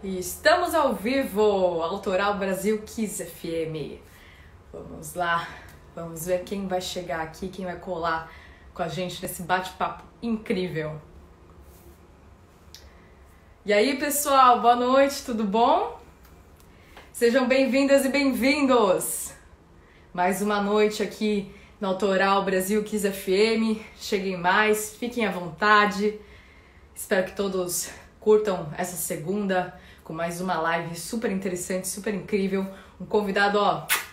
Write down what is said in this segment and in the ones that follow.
E estamos ao vivo, Autoral Brasil Kiss FM. Vamos lá, vamos ver quem vai chegar aqui, quem vai colar com a gente nesse bate-papo incrível. E aí, pessoal, boa noite, tudo bom? Sejam bem-vindas e bem-vindos. Mais uma noite aqui no Autoral Brasil Kiss FM. Cheguem mais, fiquem à vontade. Espero que todos curtam essa segunda com mais uma live super interessante, super incrível. Um convidado,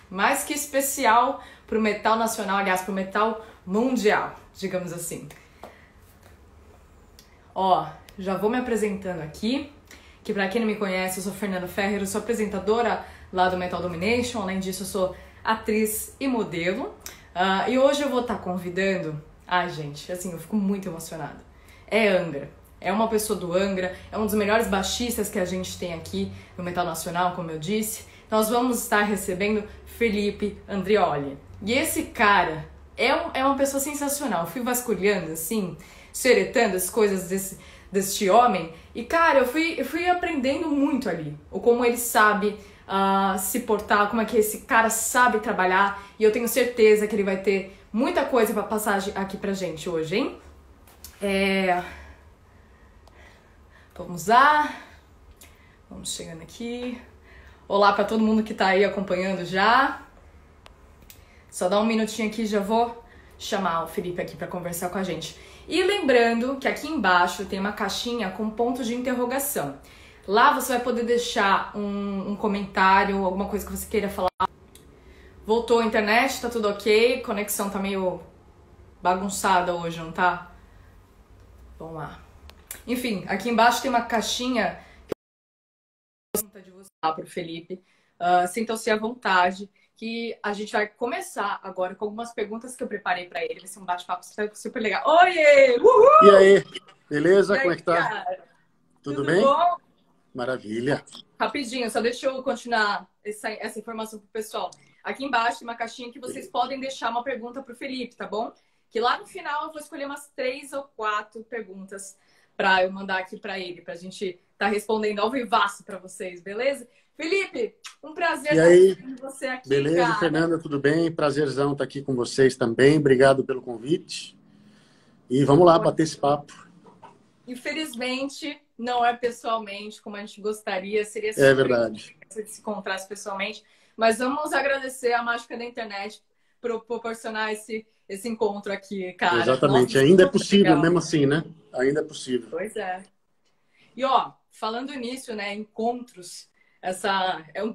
mais que especial pro metal nacional, aliás, pro metal mundial, digamos assim. Já vou me apresentando aqui, que pra quem não me conhece, eu sou Fernanda Ferreira, eu sou apresentadora lá do Metal Domination, além disso eu sou atriz e modelo. E hoje eu vou estar convidando, gente, assim, eu fico muito emocionada. É Angra. É uma pessoa do Angra, é um dos melhores baixistas que a gente tem aqui no Metal Nacional, como eu disse. Nós vamos estar recebendo Felipe Andrioli. E esse cara é uma pessoa sensacional. Eu fui vasculhando, assim, seretando as coisas deste homem. E, cara, eu fui aprendendo muito ali. O como ele sabe se portar, como é que esse cara sabe trabalhar. E eu tenho certeza que ele vai ter muita coisa para passar aqui pra gente hoje, hein? Vamos lá, vamos chegando aqui. Olá para todo mundo que tá aí acompanhando já. Só dá um minutinho aqui, já vou chamar o Felipe aqui para conversar com a gente. E lembrando que aqui embaixo tem uma caixinha com ponto de interrogação. Lá você vai poder deixar um comentário, alguma coisa que você queira falar. Voltou a internet, tá tudo ok? Conexão tá meio bagunçada hoje, não tá? Vamos lá. Enfim, aqui embaixo tem uma caixinha que eu de você para o Felipe. Sintam-se à vontade, que a gente vai começar agora com algumas perguntas que eu preparei para ele. Vai ser um bate-papo super legal. Oiê! Uhul! E aí, beleza? E aí, como é que tá? Cara? Tudo bem? Bom? Maravilha. Rapidinho, só deixa eu continuar essa informação pro pessoal. Aqui embaixo tem uma caixinha que vocês podem deixar uma pergunta pro Felipe, tá bom? Que lá no final eu vou escolher umas 3 ou 4 perguntas para eu mandar aqui para ele, pra gente tá respondendo ao vivaço para vocês, beleza? Felipe, um prazer estar com você aqui, beleza, cara. Fernanda, tudo bem? Prazerzão estar aqui com vocês também. Obrigado pelo convite. E vamos lá bater esse papo. Infelizmente, não é pessoalmente como a gente gostaria, seria É verdade. se se encontrasse pessoalmente, mas vamos agradecer a mágica da internet por proporcionar esse encontro aqui, cara. Exatamente. Nossa, ainda é possível, legal. mesmo assim, né? Ainda é possível. Pois é. E falando nisso, né, encontros,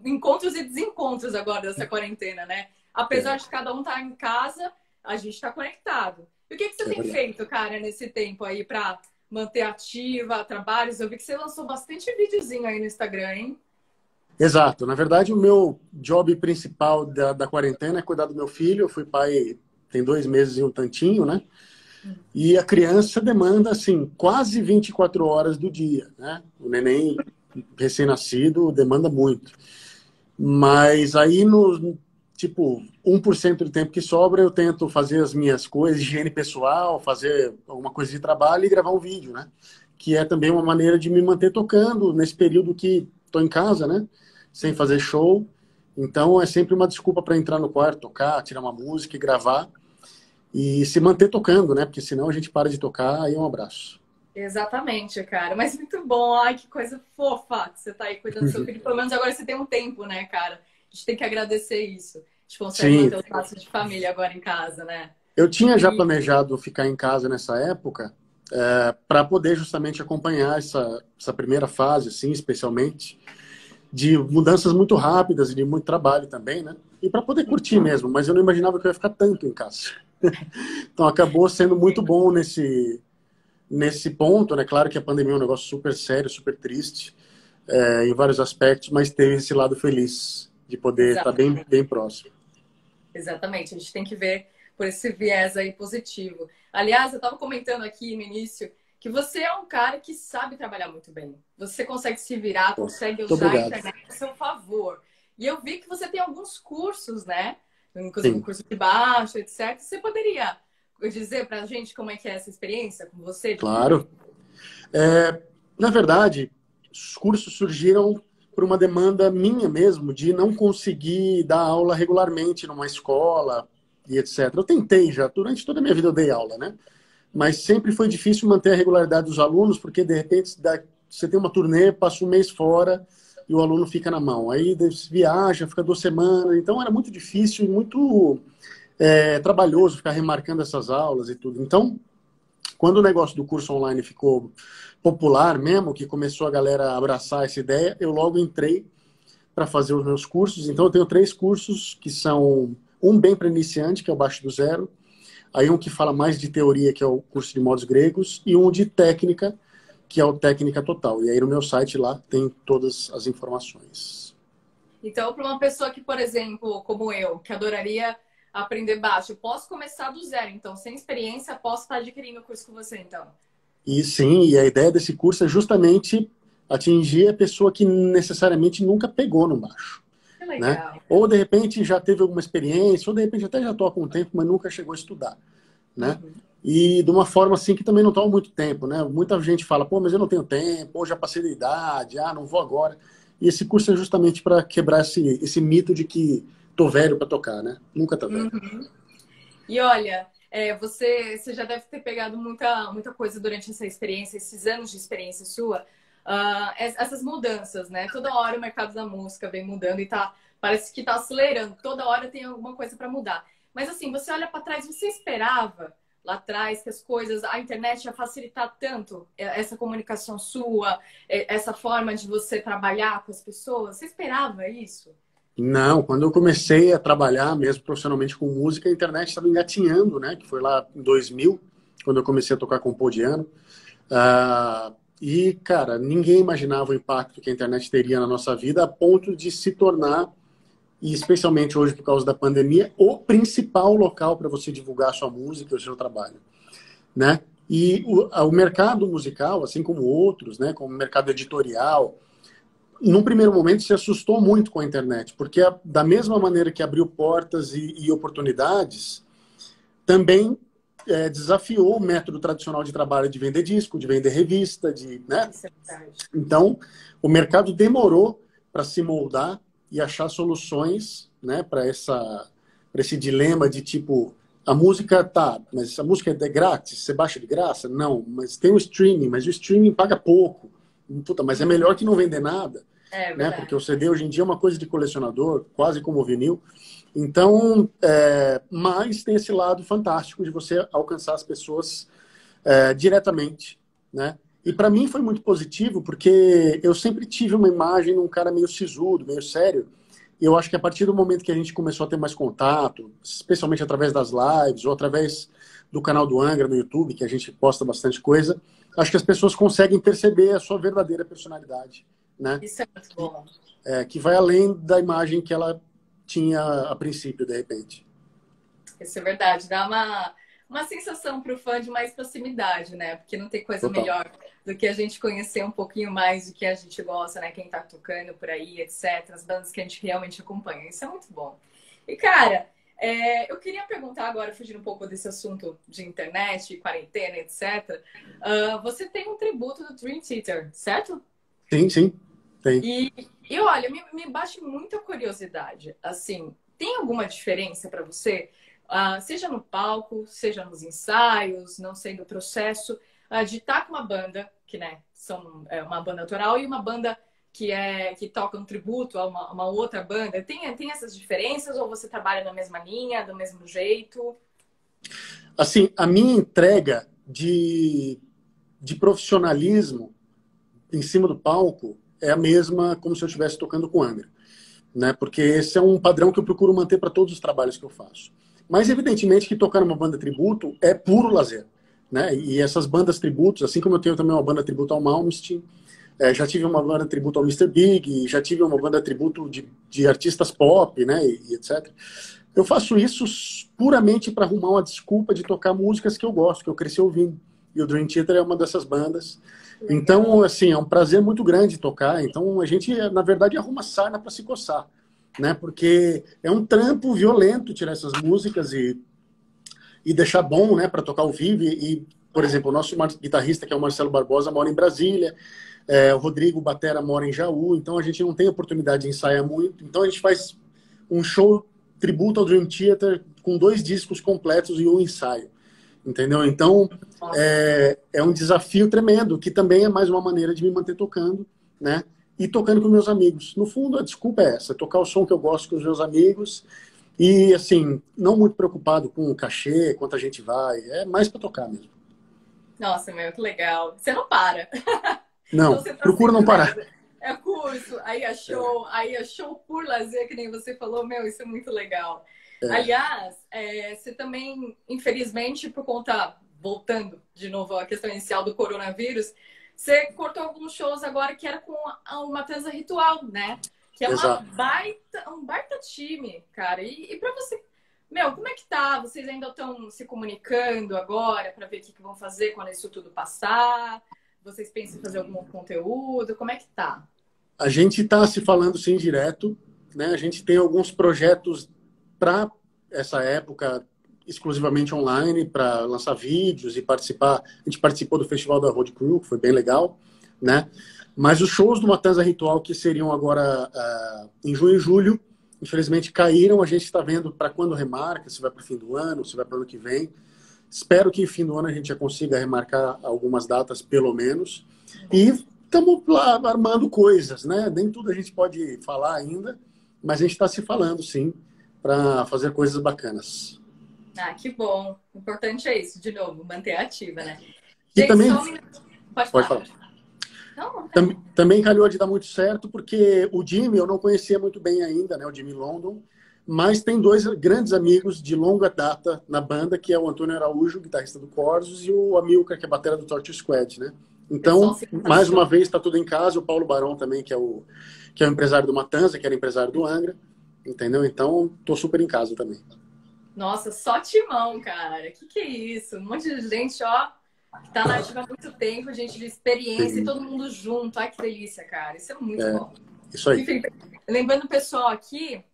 encontros e desencontros agora dessa quarentena, né? Apesar de cada um estar em casa, a gente está conectado. E o que você tem feito, cara, nesse tempo aí para manter ativa, trabalhos? Eu vi que você lançou bastante videozinho aí no Instagram, hein? Exato. Na verdade, o meu job principal da quarentena é cuidar do meu filho. Eu fui pai tem 2 meses e um tantinho, né? E a criança demanda, assim, quase 24 horas do dia, né? O neném recém-nascido demanda muito. Mas aí, tipo, 1% do tempo que sobra, eu tento fazer as minhas coisas, higiene pessoal, fazer alguma coisa de trabalho e gravar um vídeo, né? Que é também uma maneira de me manter tocando nesse período que tô em casa, né? Sem fazer show. Então, é sempre uma desculpa para entrar no quarto, tocar, tirar uma música e gravar. E se manter tocando, né? Porque senão a gente para de tocar, aí um abraço. Exatamente, cara. Mas muito bom. Ai, que coisa fofa que você tá aí cuidando do seu filho. Pelo menos agora você tem um tempo, né, cara? A gente tem que agradecer isso. A gente consegue manter os laços de família agora em casa, né? Eu tinha já planejado ficar em casa nessa época para poder justamente acompanhar essa primeira fase, assim, especialmente, de mudanças muito rápidas e de muito trabalho também, né? E para poder curtir mesmo. Mas eu não imaginava que eu ia ficar tanto em casa. Então acabou sendo muito bom nesse ponto, né? Claro que a pandemia é um negócio super sério, super triste, em vários aspectos, mas teve esse lado feliz de poder estar bem próximo. Exatamente, a gente tem que ver por esse viés aí positivo. Aliás, eu estava comentando aqui no início que você é um cara que sabe trabalhar muito bem. Você consegue se virar, consegue usar a internet a seu favor. E eu vi que você tem alguns cursos, né? Inclusive um curso de baixo, etc. Você poderia dizer pra gente como é que é essa experiência com você? Claro. Na verdade, os cursos surgiram por uma demanda minha mesmo, de não conseguir dar aula regularmente numa escola e etc. Eu tentei já, durante toda a minha vida eu dei aula, né? Mas sempre foi difícil manter a regularidade dos alunos, porque de repente você tem uma turnê, passa um mês fora e o aluno fica na mão. Aí viaja, fica 2 semanas, então era muito difícil e muito trabalhoso ficar remarcando essas aulas e tudo. Então, quando o negócio do curso online ficou popular mesmo, que começou a galera abraçar essa ideia, eu logo entrei para fazer os meus cursos. Então, eu tenho 3 cursos que são um bem para iniciante, que é o Baixo do Zero, aí um que fala mais de teoria, que é o curso de modos gregos, e um de técnica, que é o Técnica Total. E aí no meu site lá tem todas as informações. Então, para uma pessoa que, por exemplo, como eu, que adoraria aprender baixo, eu posso começar do zero. Então, sem experiência, posso estar adquirindo o curso com você, então. E sim, e a ideia desse curso é justamente atingir a pessoa que necessariamente nunca pegou no baixo. Que legal. Né? Ou de repente já teve alguma experiência, ou de repente até já toca um tempo, mas nunca chegou a estudar. Né? Uhum. E de uma forma assim que também não toma muito tempo. Né? Muita gente fala, pô, mas eu não tenho tempo, ou já passei da idade, não vou agora. E esse curso é justamente para quebrar esse mito de que tô velho para tocar, né? Nunca tá velho. Uhum. E olha, você já deve ter pegado muita coisa durante essa experiência, esses anos de experiência sua, essas mudanças, né? Toda hora o mercado da música vem mudando e parece que tá acelerando. Toda hora tem alguma coisa para mudar. Mas assim, você olha para trás, você esperava lá atrás que a internet ia facilitar tanto essa comunicação sua, essa forma de você trabalhar com as pessoas? Você esperava isso? Não, quando eu comecei a trabalhar mesmo profissionalmente com música, a internet estava engatinhando, né? Que foi lá em 2000, quando eu comecei a tocar com o Podiano. E, cara, ninguém imaginava o impacto que a internet teria na nossa vida a ponto de se tornar, e especialmente hoje por causa da pandemia, o principal local para você divulgar a sua música e o seu trabalho, né? E o mercado musical, assim como outros, né? Como o mercado editorial, num primeiro momento se assustou muito com a internet, porque da mesma maneira que abriu portas e oportunidades, também desafiou o método tradicional de trabalho de vender disco, de vender revista, né? Então, o mercado demorou para se moldar e achar soluções, né, para esse dilema de tipo, a música mas a música é grátis, você baixa de graça? Não, mas tem o streaming, mas o streaming paga pouco. Puta, mas é melhor que não vender nada, né? Porque o CD hoje em dia é uma coisa de colecionador, quase como o vinil. Então, mas tem esse lado fantástico de você alcançar as pessoas diretamente, né? E para mim foi muito positivo, porque eu sempre tive uma imagem de um cara meio sisudo, meio sério. E eu acho que a partir do momento que a gente começou a ter mais contato, especialmente através das lives ou através do canal do Angra no YouTube, que a gente posta bastante coisa, acho que as pessoas conseguem perceber a sua verdadeira personalidade, né? Isso é muito bom. Que vai além da imagem que ela tinha a princípio, de repente. Isso é verdade. Dá uma sensação para o fã de mais proximidade, né? Porque não tem coisa melhor do que a gente conhecer um pouquinho mais do que a gente gosta, né? Quem tá tocando por aí, etc. As bandas que a gente realmente acompanha. Isso é muito bom. E, cara, eu queria perguntar agora, fugindo um pouco desse assunto de internet, quarentena, etc. Você tem um tributo do Dream Theater, certo? Sim, sim. Tem. E olha, me bate muita curiosidade. Assim, tem alguma diferença para você? Seja no palco, seja nos ensaios, não sei do processo, de estar com uma banda, que né, são uma banda autoral, e uma banda que toca um tributo a uma outra banda. Tem essas diferenças ou você trabalha na mesma linha, do mesmo jeito? Assim, a minha entrega de profissionalismo em cima do palco é a mesma como se eu estivesse tocando com Angra, né? Porque esse é um padrão que eu procuro manter para todos os trabalhos que eu faço. Mas, evidentemente, que tocar numa banda tributo é puro lazer, né? E essas bandas tributos, assim como eu tenho também uma banda tributo ao Malmsteen, já tive uma banda tributo ao Mr. Big, já tive uma banda tributo de artistas pop, né? E etc. Eu faço isso puramente para arrumar uma desculpa de tocar músicas que eu gosto, que eu cresci ouvindo. E o Dream Theater é uma dessas bandas. Então, assim, é um prazer muito grande tocar. Então, a gente, na verdade, arruma sarna para se coçar, né? Porque é um trampo violento tirar essas músicas e deixar bom, né, para tocar ao vivo. E, por exemplo, o nosso guitarrista, que é o Marcelo Barbosa, mora em Brasília. O Rodrigo Batera mora em Jaú, então a gente não tem oportunidade de ensaiar muito. Então a gente faz um show tributo ao Dream Theater com 2 discos completos e um ensaio. Entendeu? Então é um desafio tremendo, que também é mais uma maneira de me manter tocando, né? E tocando com meus amigos. No fundo, a desculpa é essa, tocar o som que eu gosto com os meus amigos e, assim, não muito preocupado com o cachê, quanta gente vai, é mais para tocar mesmo. Nossa, meu, que legal. Você não para. Não, Então, você tá procura não parar. É curso, aí é show por lazer, que nem você falou, meu, isso é muito legal. Aliás, você também, infelizmente, por conta, voltando de novo à questão inicial do coronavírus, você cortou alguns shows agora que era com o Matanza Ritual, né? Que é um baita time, cara. E pra você, meu, como é que tá? Vocês ainda estão se comunicando agora para ver o que vão fazer quando isso tudo passar? Vocês pensam em fazer algum conteúdo? Como é que tá? A gente está se falando sim direto, né? A gente tem alguns projetos para essa época exclusivamente online, para lançar vídeos e participar. A gente participou do Festival da Road Crew, que foi bem legal, né? Mas os shows do Matanza Ritual, que seriam agora em junho e julho, infelizmente caíram. A gente está vendo para quando remarca, se vai para o fim do ano, se vai para o ano que vem. Espero que no fim do ano a gente já consiga remarcar algumas datas, pelo menos. E estamos lá armando coisas, né? Nem tudo a gente pode falar ainda, mas a gente está se falando, sim, para fazer coisas bacanas. Ah, que bom. O importante é isso, de novo, manter ativa, né? E Gente, também... Pode falar. Não. Também calhou de dar muito certo, porque o Jimmy eu não conhecia muito bem ainda, né? O Jimmy London, mas tem 2 grandes amigos de longa data na banda, que é o Antônio Araújo, guitarrista do Corsos, e o Amilcar, que é batera do Torture Squad, né? Então, mais uma vez, está tudo em casa. O Paulo Barão também, que é o empresário do Matanza, que era empresário do Angra, entendeu? Então, tô super em casa também. Nossa, só timão, cara. Que é isso? Um monte de gente, ó, que tá na ativa há muito tempo, gente de experiência, e todo mundo junto. Ai, que delícia, cara. Isso é muito bom. Isso aí. Enfim, lembrando o pessoal aqui,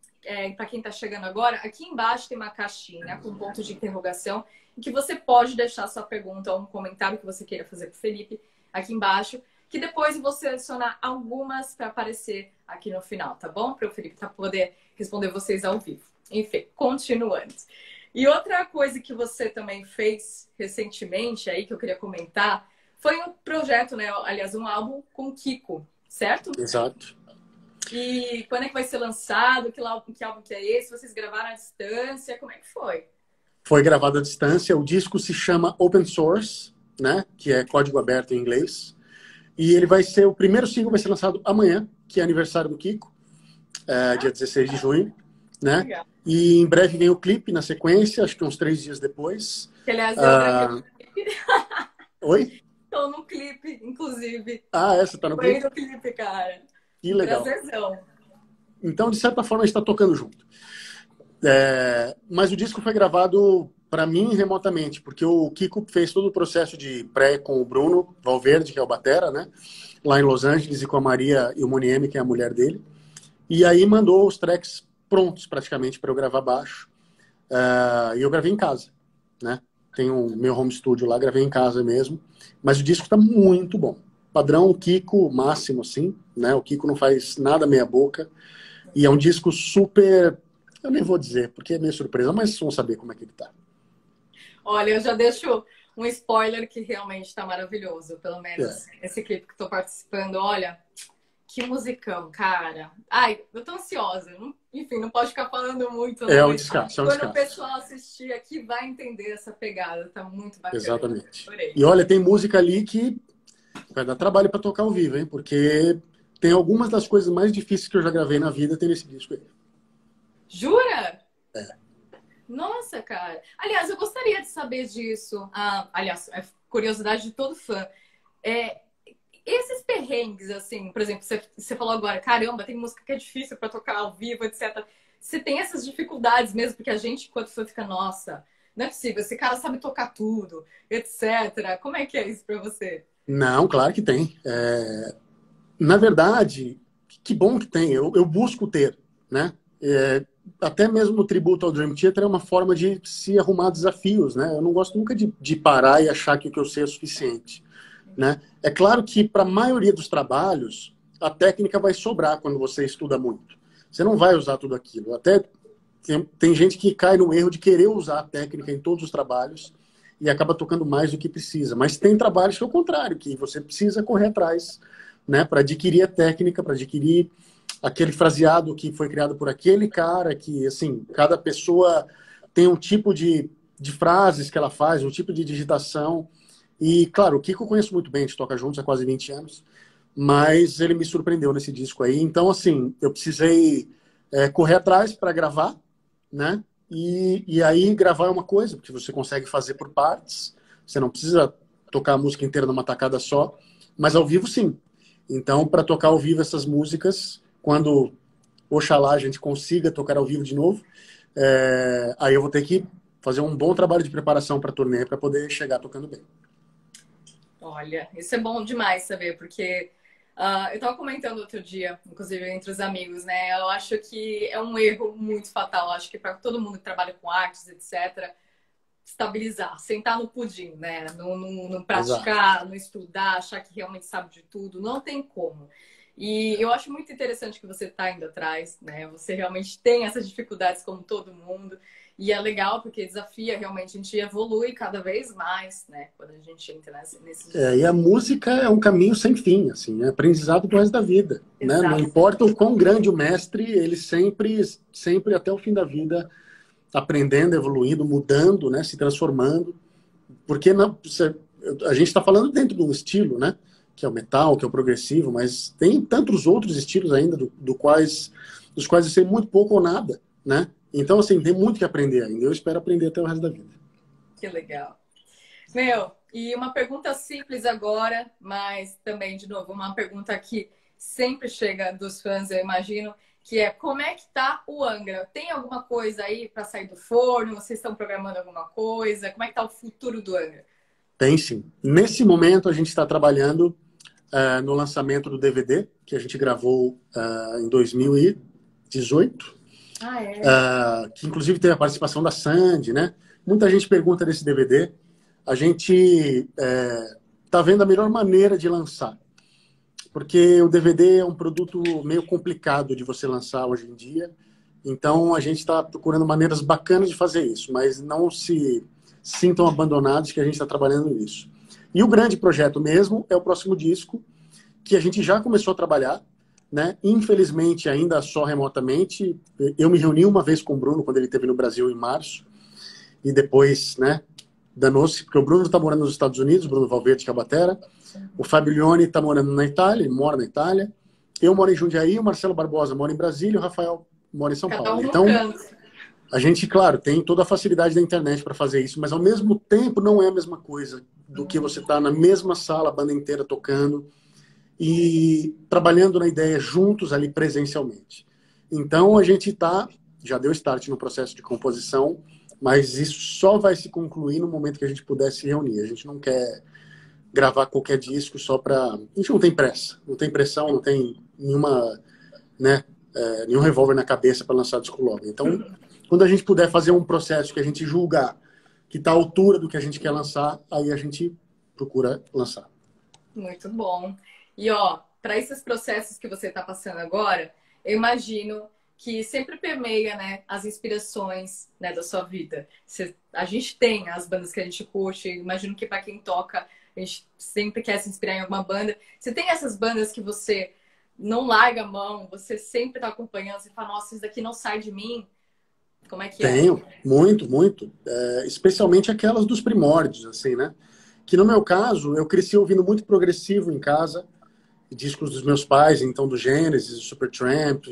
para quem tá chegando agora, aqui embaixo tem uma caixinha com ponto de interrogação, em que você pode deixar sua pergunta ou um comentário que você queira fazer pro Felipe aqui embaixo, que depois eu vou selecionar algumas para aparecer aqui no final, tá bom? Para o Felipe poder responder vocês ao vivo. Enfim, continuando. E outra coisa que você também fez recentemente aí, que eu queria comentar, foi um projeto, né? Aliás, um álbum com o Kiko, certo? Exato. E quando é que vai ser lançado? Que álbum que é esse? Vocês gravaram à distância? Como é que foi? Foi gravado à distância. O disco se chama Open Source, né? Que é código aberto em inglês. E ele vai ser, o primeiro single vai ser lançado amanhã, que é aniversário do Kiko, dia 16 de junho, né? Legal. E em breve vem o clipe na sequência, acho que uns 3 dias depois. Que, aliás, eu gravei o clipe. Oi? Tô no clipe, inclusive. Você tá no clipe? Foi no clipe, cara. Que legal. Prazerzão. Então, de certa forma, a gente tá tocando junto. Mas o disco foi gravado, para mim, remotamente, porque o Kiko fez todo o processo de pré com o Bruno Valverde, que é o batera, né? Lá em Los Angeles, e com a Maria Ilmoniemi, que é a mulher dele. E aí mandou os tracks prontos, praticamente, para eu gravar baixo. E eu gravei em casa, né? Tem o meu home studio lá, gravei em casa mesmo. Mas o disco tá muito bom. Padrão Kiko máximo, assim, né? O Kiko não faz nada meia boca. E é um disco super... Eu nem vou dizer, porque é meio surpresa, mas vão saber como é que ele tá. Olha, eu já deixo um spoiler que realmente está maravilhoso. Pelo menos esse clipe que estou participando. Olha, que musicão, cara. Ai, eu tô ansiosa. Enfim, não pode ficar falando muito. É um descasso, é um Quando descasso. o pessoal assistir aqui vai entender essa pegada. Tá muito bacana. Exatamente. Adorei. E olha, tem música ali que vai dar trabalho para tocar ao vivo, hein? Porque tem algumas das coisas mais difíceis que eu já gravei na vida, tem nesse disco aí. Jura? Nossa, cara. Aliás, eu gostaria de saber disso. Aliás, é curiosidade de todo fã. Esses perrengues, assim, por exemplo, você falou agora, caramba, tem música que é difícil para tocar ao vivo, etc. Você tem essas dificuldades mesmo, porque a gente, enquanto fã, fica, nossa, não é possível, esse cara sabe tocar tudo, etc. Como é que é isso para você? Não, claro que tem. Na verdade, que bom que tem. Eu busco ter, né? Até mesmo o tributo ao Dream Theater é uma forma de se arrumar desafios, né? Eu não gosto nunca de parar e achar que o que eu sei é suficiente, né? É claro que para a maioria dos trabalhos, a técnica vai sobrar quando você estuda muito. Você não vai usar tudo aquilo. Até tem gente que cai no erro de querer usar a técnica em todos os trabalhos e acaba tocando mais do que precisa. Mas tem trabalhos que é o contrário, que você precisa correr atrás, né, para adquirir a técnica, para adquirir aquele fraseado que foi criado por aquele cara, que, assim, cada pessoa tem um tipo de frases que ela faz, um tipo de digitação. E, claro, o Kiko eu conheço muito bem, a gente toca juntos há quase 20 anos, mas ele me surpreendeu nesse disco aí. Então, assim, eu precisei correr atrás para gravar, né? E aí gravar é uma coisa, porque você consegue fazer por partes, você não precisa tocar a música inteira numa tacada só, mas ao vivo sim. Então, para tocar ao vivo essas músicas, quando, oxalá, a gente consiga tocar ao vivo de novo, aí eu vou ter que fazer um bom trabalho de preparação para a turnê para poder chegar tocando bem. Olha, isso é bom demais saber, porque eu estava comentando outro dia, inclusive entre os amigos, né? Eu acho que é um erro muito fatal. Eu acho que para todo mundo que trabalha com artes, etc., estabilizar, sentar no pudim, né? Não praticar, Exato. Não estudar, achar que realmente sabe de tudo, não tem como. E eu acho muito interessante que você está indo atrás, né? Você realmente tem essas dificuldades como todo mundo. E é legal porque desafia realmente, a gente evolui cada vez mais, né? Quando a gente entra nesse... E a música é um caminho sem fim, assim, é aprendizado pro resto da vida, né? Não importa o quão grande o mestre, ele sempre até o fim da vida aprendendo, evoluindo, mudando, né? Se transformando. Porque não, a gente está falando dentro de um estilo, né? Que é o metal, que é o progressivo, mas tem tantos outros estilos ainda dos quais eu sei muito pouco ou nada, né? Então, assim, tem muito que aprender ainda. Eu espero aprender até o resto da vida. Que legal. Meu, e uma pergunta simples agora, mas também, de novo, uma pergunta que sempre chega dos fãs, eu imagino, que é: como é que tá o Angra? Tem alguma coisa aí para sair do forno? Vocês estão programando alguma coisa? Como é que tá o futuro do Angra? Tem sim. Nesse momento, a gente está trabalhando no lançamento do DVD, que a gente gravou em 2018. Que inclusive teve a participação da Sandy, né? Muita gente pergunta desse DVD. A gente tá vendo a melhor maneira de lançar, porque o DVD é um produto meio complicado de você lançar hoje em dia. Então a gente está procurando maneiras bacanas de fazer isso, mas não se sintam abandonados que a gente está trabalhando nisso. E o grande projeto mesmo é o próximo disco, que a gente já começou a trabalhar, né? Infelizmente, ainda só remotamente. Eu me reuni uma vez com o Bruno quando ele esteve no Brasil em março, e depois, né, danou-se, porque o Bruno está morando nos Estados Unidos, o Bruno Valverde Cabatera, o Fabiglione está morando na Itália, ele mora na Itália, eu moro em Jundiaí, o Marcelo Barbosa mora em Brasília, o Rafael mora em São Paulo. Então, a gente, claro, tem toda a facilidade da internet para fazer isso, mas ao mesmo tempo não é a mesma coisa do que você estar na mesma sala, a banda inteira tocando, e trabalhando na ideia juntos ali presencialmente. Então a gente já deu start no processo de composição, mas isso só vai se concluir no momento que a gente puder se reunir. A gente não quer gravar qualquer disco só para... A gente não tem pressa, não tem pressão, não tem nenhum revólver na cabeça para lançar disco logo. Então, quando a gente puder fazer um processo que a gente julgar que está à altura do que a gente quer lançar, aí a gente procura lançar. Muito bom. E, ó, para esses processos que você está passando agora, eu imagino que sempre permeia, né, as inspirações, né, da sua vida. A gente tem as bandas que a gente curte, imagino que para quem toca, a gente sempre quer se inspirar em alguma banda. Você tem essas bandas que você não larga a mão, você sempre está acompanhando, você fala: nossa, isso daqui não sai de mim. Como é que é? Tenho, muito, muito. Especialmente aquelas dos primórdios, assim, né? Que no meu caso, eu cresci ouvindo muito progressivo em casa, discos dos meus pais, então do Genesis, do Supertramp,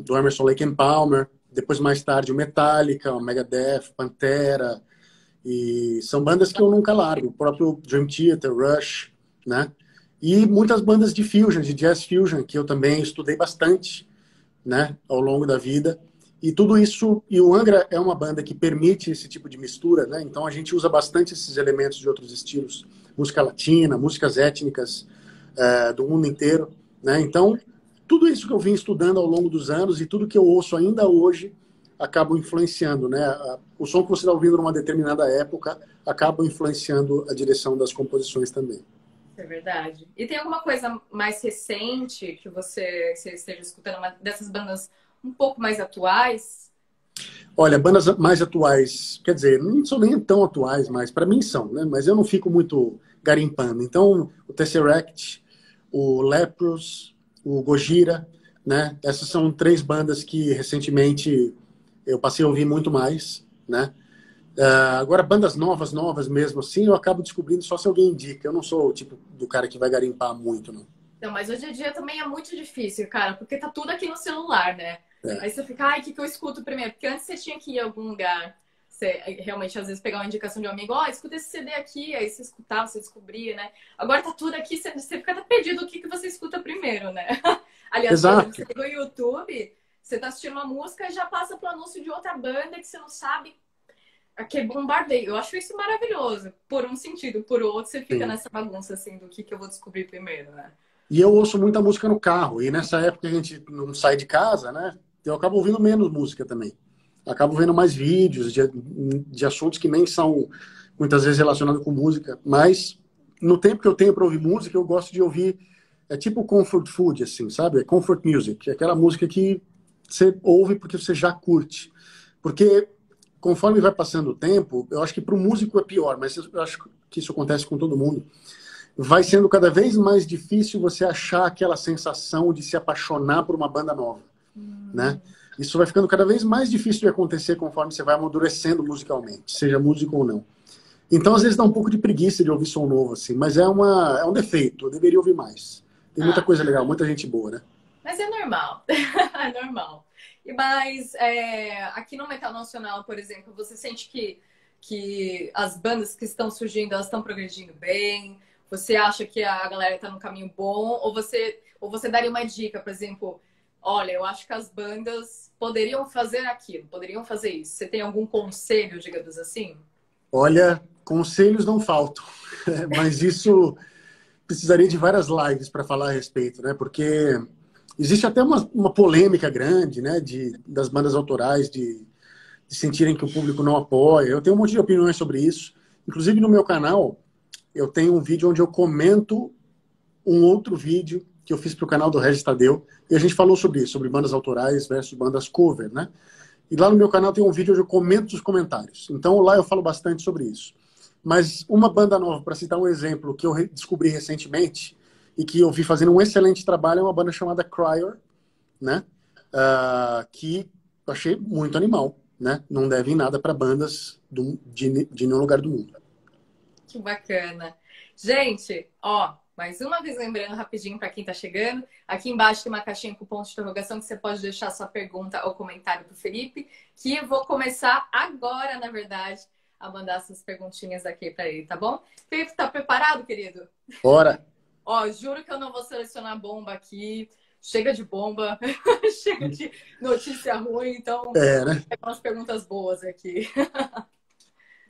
do Emerson, Lake and Palmer, depois mais tarde o Metallica, o Megadeth, Pantera, e são bandas que eu nunca largo, o próprio Dream Theater, Rush, né? E muitas bandas de fusion, de jazz fusion, que eu também estudei bastante, né, ao longo da vida. E tudo isso, e o Angra é uma banda que permite esse tipo de mistura, né? Então a gente usa bastante esses elementos de outros estilos, música latina, músicas étnicas do mundo inteiro, né? Então, tudo isso que eu vim estudando ao longo dos anos e tudo que eu ouço ainda hoje acabam influenciando, né? O som que você está ouvindo numa determinada época acaba influenciando a direção das composições também. É verdade. E tem alguma coisa mais recente que você esteja escutando, uma dessas bandas um pouco mais atuais? Olha, bandas mais atuais, quer dizer, não são nem tão atuais, mas para mim são, né? Mas eu não fico muito garimpando. Então, o Tesseract, o Leprous, o Gojira, né? Essas são três bandas que recentemente eu passei a ouvir muito mais, né? Agora, bandas novas mesmo assim, eu acabo descobrindo só se alguém indica. Eu não sou o tipo do cara que vai garimpar muito, não. Não, mas hoje em dia também é muito difícil, cara, porque tá tudo aqui no celular, né? É. Aí você fica, ai, o que eu escuto primeiro? Porque antes você tinha que ir a algum lugar, você realmente às vezes pegar uma indicação de um amigo, ó, escuta esse CD aqui, aí você escutava, você descobria, né? Agora tá tudo aqui, você fica até perdido o que você escuta primeiro, né? Aliás, por exemplo, Exato. você pegou o YouTube, você tá assistindo uma música e já passa pro anúncio de outra banda que você não sabe. Aqui é bombardeio. Eu acho isso maravilhoso. Por um sentido, por outro, você fica Sim. nessa bagunça assim do que eu vou descobrir primeiro, né? E eu ouço muita música no carro. E nessa época a gente não sai de casa, né? Eu acabo ouvindo menos música também. Acabo vendo mais vídeos de assuntos que nem são muitas vezes relacionados com música. Mas no tempo que eu tenho para ouvir música, eu gosto de ouvir. É tipo comfort food, assim, sabe? É comfort music. É aquela música que você ouve porque você já curte. Porque conforme vai passando o tempo, eu acho que para o músico é pior, mas eu acho que isso acontece com todo mundo. Vai sendo cada vez mais difícil você achar aquela sensação de se apaixonar por uma banda nova, né? Isso vai ficando cada vez mais difícil de acontecer conforme você vai amadurecendo musicalmente, seja músico ou não. Então, às vezes dá um pouco de preguiça de ouvir som novo, assim, mas é um defeito, eu deveria ouvir mais. Tem muita Ah, coisa legal, muita gente boa, né? mas é normal. É normal. Mas aqui no Metal Nacional, por exemplo, você sente que as bandas que estão surgindo, elas estão progredindo bem? Você acha que a galera está no caminho bom? Ou você daria uma dica, por exemplo, olha, eu acho que as bandas poderiam fazer aquilo, poderiam fazer isso. Você tem algum conselho, digamos assim? Olha, conselhos não faltam, mas isso precisaria de várias lives para falar a respeito, né? Porque existe até uma polêmica grande, né? Das bandas autorais de sentirem que o público não apoia. Eu tenho um monte de opiniões sobre isso. Inclusive no meu canal, eu tenho um vídeo onde eu comento um outro vídeo que eu fiz para o canal do Regis Tadeu, e a gente falou sobre isso, sobre bandas autorais versus bandas cover, né? E lá no meu canal tem um vídeo onde eu comento os comentários. Então lá eu falo bastante sobre isso. Mas uma banda nova, para citar um exemplo, que eu descobri recentemente e que eu vi fazendo um excelente trabalho, é uma banda chamada Cryer, né? Que eu achei muito animal, né? Não devem nada para bandas de nenhum lugar do mundo. Que bacana. Gente, ó, mais uma vez lembrando rapidinho para quem tá chegando, aqui embaixo tem uma caixinha com ponto de interrogação que você pode deixar sua pergunta ou comentário pro Felipe, que eu vou começar agora, na verdade, a mandar essas perguntinhas aqui para ele, tá bom? Felipe, tá preparado, querido? Ora, Ó, juro que eu não vou selecionar bomba aqui. Chega de bomba, chega de notícia ruim, então né? pega umas perguntas boas aqui.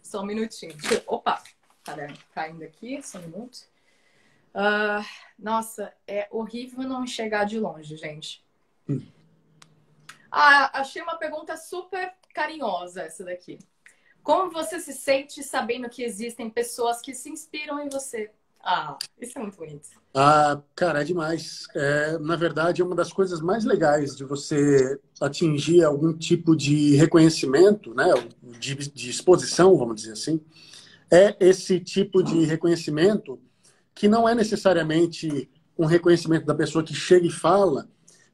Só um minutinho. Opa, caderno caindo aqui, só um minuto. Nossa, é horrível não enxergar de longe, gente. Achei uma pergunta super carinhosa essa daqui. Como você se sente sabendo que existem pessoas que se inspiram em você? Isso é muito bonito. Cara, é demais. Na verdade, é uma das coisas mais legais de você atingir algum tipo de reconhecimento, né? De exposição, vamos dizer assim. É esse tipo de reconhecimento que não é necessariamente um reconhecimento da pessoa que chega e fala,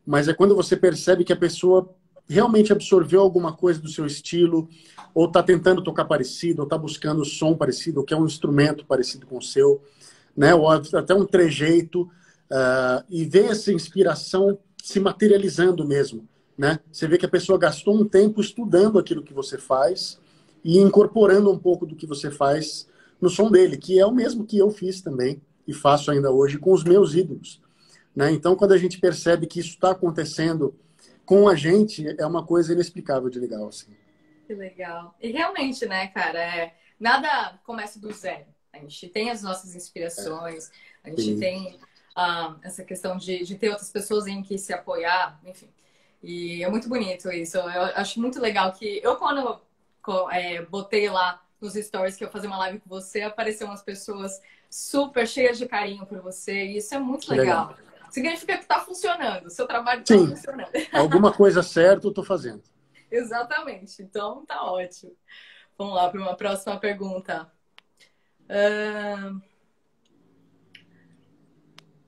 mas é quando você percebe que a pessoa realmente absorveu alguma coisa do seu estilo, ou está tentando tocar parecido, ou está buscando som parecido, ou quer um instrumento parecido com o seu, né? Ou até um trejeito, e ver essa inspiração se materializando mesmo, né? Você vê que a pessoa gastou um tempo estudando aquilo que você faz e incorporando um pouco do que você faz no som dele, que é o mesmo que eu fiz também e faço ainda hoje com os meus ídolos, né? Então, quando a gente percebe que isso está acontecendo com a gente, é uma coisa inexplicável de legal, assim. Que legal. E realmente, né, cara, nada começa do zero. A gente tem as nossas inspirações, a gente Sim. tem essa questão de ter outras pessoas em que se apoiar, enfim. E é muito bonito isso. Eu acho muito legal que eu, quando botei lá nos stories que eu ia fazer uma live com você, apareceu umas pessoas super cheias de carinho por você. E isso é muito Que legal. legal. Significa que está funcionando, o seu trabalho está Sim, funcionando. alguma coisa certa eu tô fazendo. Exatamente. Então, tá ótimo. Vamos lá para uma próxima pergunta.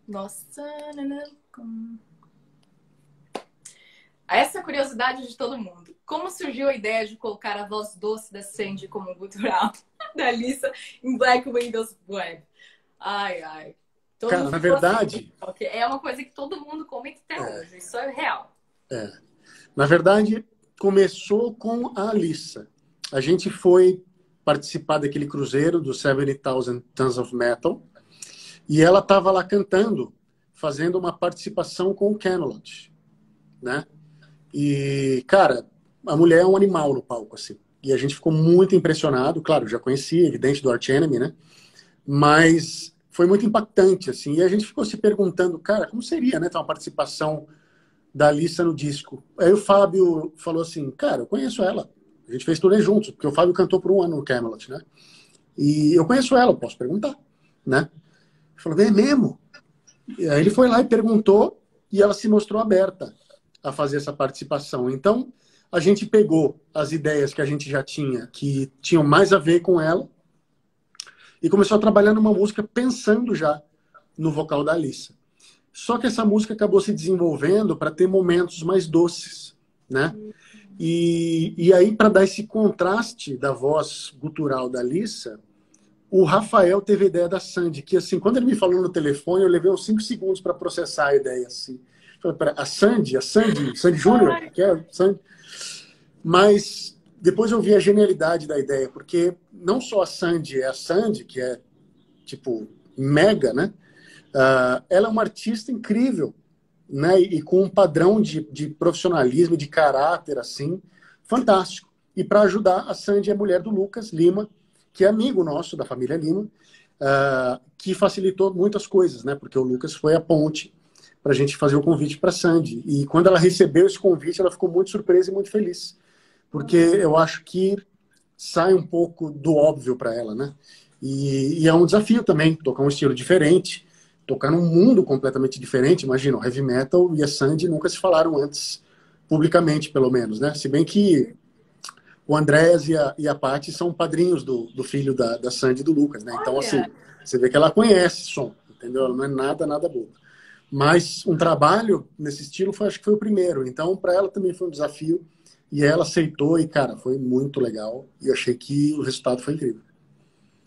Nossa, essa curiosidade de todo mundo. Como surgiu a ideia de colocar a voz doce da Sandy como gutural da Lisa em Black Windows Web? Ai, ai. Todo Cara, mundo na ficou assim, verdade, porque é uma coisa que todo mundo comenta até hoje. Isso é real. é, na verdade, começou com a Alissa. A gente foi participar daquele cruzeiro do 70,000 Tons of Metal e ela estava lá cantando, fazendo uma participação com o Camelot, né? E, cara, a mulher é um animal no palco, assim. E a gente ficou muito impressionado, claro, já conhecia, evidente, do Arch Enemy, né? Mas foi muito impactante, assim. E a gente ficou se perguntando, cara, como seria, né, ter uma participação da Alissa no disco? Aí o Fábio falou assim, cara, eu conheço ela. A gente fez turnê juntos, porque o Fábio cantou por um ano no Camelot, né? E eu conheço ela, eu posso perguntar, né? Ele falou, é mesmo? E aí ele foi lá e perguntou, e ela se mostrou aberta a fazer essa participação. Então, a gente pegou as ideias que a gente já tinha, que tinham mais a ver com ela, e começou a trabalhar numa música pensando já no vocal da Alissa. Só que essa música acabou se desenvolvendo para ter momentos mais doces, né? E aí, para dar esse contraste da voz gutural da Alissa, o Rafael teve a ideia da Sandy, que assim, quando ele me falou no telefone, eu levei uns 5 segundos para processar a ideia, assim. Falei, pera, Sandy Júnior, que é Sandy. Mas depois eu vi a genialidade da ideia, porque não só a Sandy é a Sandy, que é, tipo, mega, né? Ela é uma artista incrível, né? E com um padrão de profissionalismo, de caráter, assim, fantástico. E para ajudar, a Sandy é a mulher do Lucas Lima, que é amigo nosso, da família Lima, que facilitou muitas coisas, né? Porque o Lucas foi a ponte para a gente fazer o convite para a Sandy. E quando ela recebeu esse convite, ela ficou muito surpresa e muito feliz. Porque eu acho que sai um pouco do óbvio para ela, né? E é um desafio também, tocar um estilo diferente, tocar num mundo completamente diferente. Imagina, o heavy metal e a Sandy nunca se falaram antes, publicamente, pelo menos, né? Se bem que o Andrés e a Paty são padrinhos do filho da Sandy e do Lucas, né? Então, assim, Olha, você vê que ela conhece som, entendeu? Ela não é nada boa. Mas um trabalho nesse estilo acho que foi o primeiro. Então, para ela também foi um desafio. E ela aceitou e, cara, foi muito legal. E eu achei que o resultado foi incrível.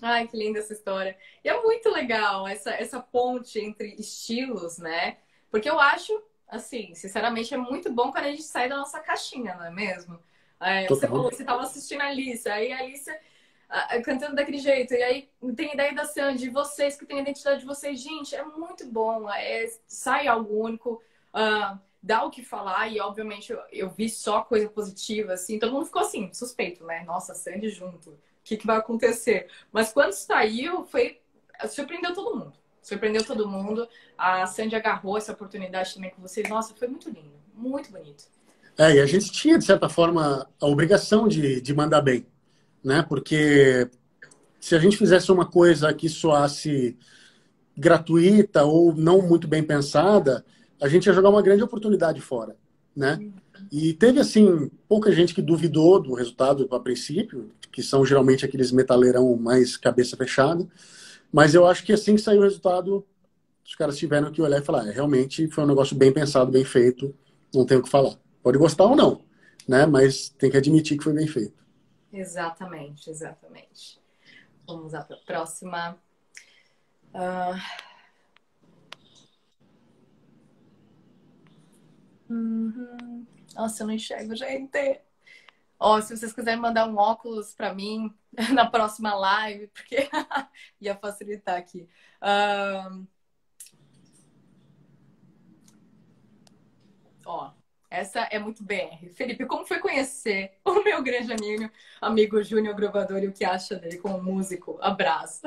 ai, que linda essa história. E é muito legal essa ponte entre estilos, né? Porque eu acho, assim, sinceramente, é muito bom quando a gente sai da nossa caixinha, não é mesmo? Você Total. falou que você estava assistindo a Alice, aí a Alice cantando daquele jeito, e aí tem a ideia da Sandy, e vocês que têm a identidade de vocês, gente, é muito bom, sai algo único, dá o que falar, e obviamente eu vi só coisa positiva, assim, todo mundo ficou assim, suspeito, né? Nossa, Sandy junto, o que vai acontecer? Mas quando saiu, surpreendeu todo mundo. Surpreendeu todo mundo. A Sandy agarrou essa oportunidade também com vocês. Nossa, foi muito lindo, muito bonito. E a gente tinha, de certa forma, a obrigação de mandar bem, né? Porque se a gente fizesse uma coisa que soasse gratuita ou não muito bem pensada, a gente ia jogar uma grande oportunidade fora, né? E teve, assim, pouca gente que duvidou do resultado a princípio, que são geralmente aqueles metaleirão mais cabeça fechada, mas eu acho que assim que saiu o resultado, os caras tiveram que olhar e falar, realmente foi um negócio bem pensado, bem feito, não tem o que falar. Pode gostar ou não, né? Mas tem que admitir que foi bem feito. Exatamente, exatamente. Vamos lá para a próxima. Nossa, eu não enxergo, gente. Ó, se vocês quiserem mandar um óculos para mim na próxima live, porque ia facilitar aqui. Ó, essa é muito BR. Felipe, como foi conhecer o meu grande amigo Júnior Grovador e o que acha dele como músico? Abraço.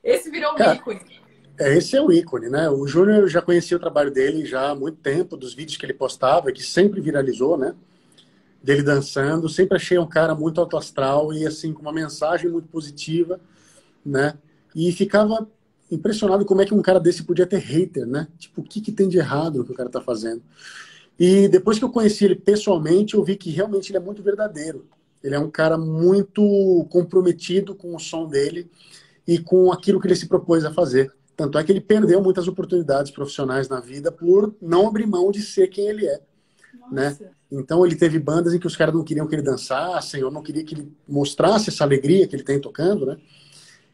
Esse virou um Cara, ícone. Esse é o ícone, né? O Júnior, eu já conhecia o trabalho dele já há muito tempo, dos vídeos que ele postava, que sempre viralizou, né? Dele dançando, sempre achei um cara muito alto astral e assim com uma mensagem muito positiva, né? E ficava impressionado como é que um cara desse podia ter hater, né? Tipo, o que que tem de errado no que o cara tá fazendo? E depois que eu conheci ele pessoalmente, eu vi que realmente ele é muito verdadeiro. Ele é um cara muito comprometido com o som dele e com aquilo que ele se propôs a fazer. Tanto é que ele perdeu muitas oportunidades profissionais na vida por não abrir mão de ser quem ele é, né? Nossa. Então ele teve bandas em que os caras não queriam que ele dançasse, ou não queria que ele mostrasse essa alegria que ele tem tocando, né?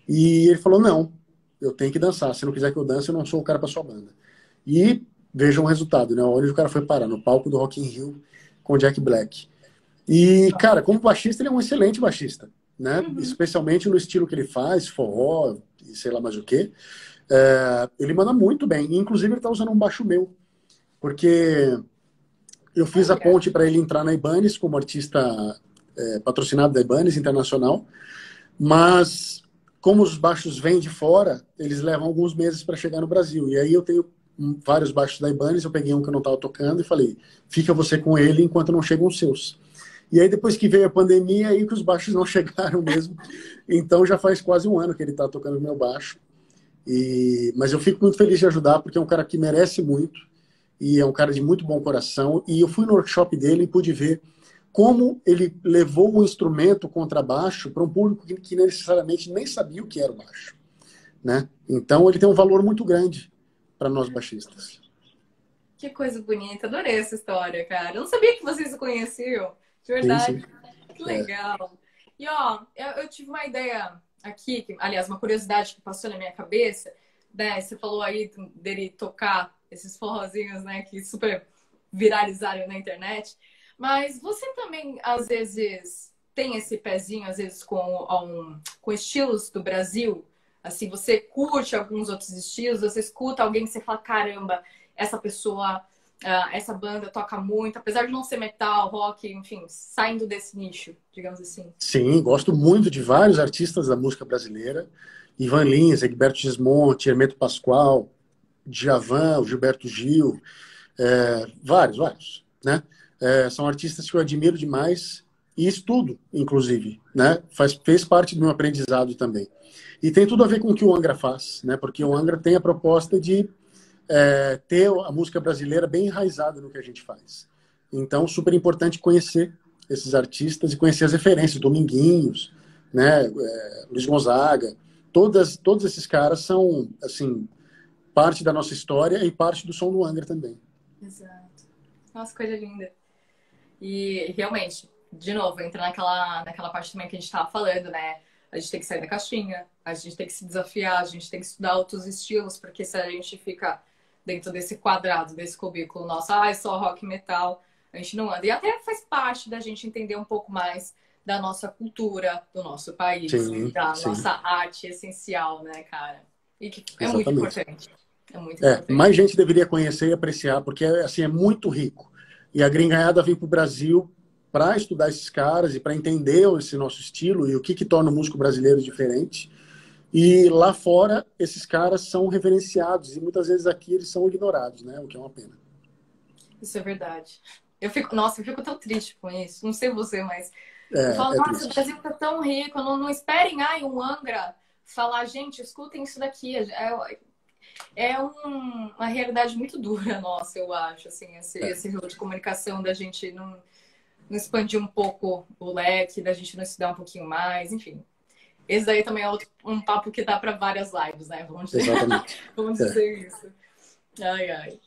E ele falou, não, eu tenho que dançar. Se não quiser que eu dance, eu não sou o cara para sua banda. E vejam o resultado, né? Onde o cara foi parar, no palco do Rock in Rio com o Jack Black. E, cara, como baixista, ele é um excelente baixista, né? Especialmente no estilo que ele faz, forró e sei lá mais o quê. Ele manda muito bem. Inclusive, ele tá usando um baixo meu, porque eu fiz a Olha. ponte para ele entrar na Ibanez como artista patrocinado da Ibanez Internacional, mas como os baixos vêm de fora, eles levam alguns meses para chegar no Brasil. E aí eu tenho vários baixos da Ibanez, eu peguei um que eu não estava tocando e falei, fica você com ele enquanto não chegam os seus. E aí depois que veio a pandemia, aí que os baixos não chegaram mesmo. Então já faz quase um ano que ele está tocando meu baixo. Mas eu fico muito feliz de ajudar, porque é um cara que merece muito e é um cara de muito bom coração. E eu fui no workshop dele e pude ver como ele levou o instrumento, o contrabaixo, para um público que necessariamente nem sabia o que era o baixo, né? Então ele tem um valor muito grande para nós baixistas. Que coisa bonita, adorei essa história, cara. Eu não sabia que vocês se conheciam, de Sim, sim. verdade. Que legal. E ó, eu tive uma ideia aqui, aliás, uma curiosidade que passou na minha cabeça, né? Você falou aí dele tocar esses forrozinhos, né, que super viralizaram na internet. Mas você também, às vezes, tem esse pezinho, às vezes, com estilos do Brasil? Assim, você curte alguns outros estilos, você escuta alguém que você fala, caramba, essa pessoa, essa banda toca muito, apesar de não ser metal, rock, enfim, saindo desse nicho, digamos assim. Sim, gosto muito de vários artistas da música brasileira. Ivan Lins, Egberto Gismonti, Hermeto Pascoal, Djavan, o Gilberto Gil, vários, né? São artistas que eu admiro demais e estudo, inclusive, né? Fez parte do meu aprendizado também. E tem tudo a ver com o que o Angra faz, né? Porque o Angra tem a proposta de ter a música brasileira bem enraizada no que a gente faz. Então, super importante conhecer esses artistas e conhecer as referências, Dominguinhos, né? Luiz Gonzaga, todos esses caras são, assim, parte da nossa história e parte do som do Angra também. Exato. Nossa, coisa linda. E realmente, de novo, entra naquela parte também que a gente estava falando, né? A gente tem que sair da caixinha, a gente tem que se desafiar, a gente tem que estudar outros estilos, porque se a gente fica dentro desse quadrado, desse cubículo nosso, é só rock e metal, a gente não anda. E até faz parte da gente entender um pouco mais da nossa cultura, do nosso país, Sim, da sim. nossa arte essencial, né, cara? E que é muito Exatamente. importante. É muito importante. Mais gente deveria conhecer e apreciar, porque assim, é muito rico. E a gringaiada vem para o Brasil para estudar esses caras e para entender esse nosso estilo e o que torna o músico brasileiro diferente. E lá fora, esses caras são reverenciados e muitas vezes aqui eles são ignorados, né? O que é uma pena. Isso é verdade. Eu fico tão triste com isso. Não sei você, mas eu falo, nossa, triste. o Brasil tá tão rico. Não esperem, um Angra falar, gente, escutem isso daqui. Uma realidade muito dura nossa, eu acho, assim, esse rol de comunicação da gente não expandir um pouco o leque, da gente não estudar um pouquinho mais, enfim. Esse daí também é um papo que dá para várias lives, né? Vamos dizer, vamos dizer isso. Ai, ai.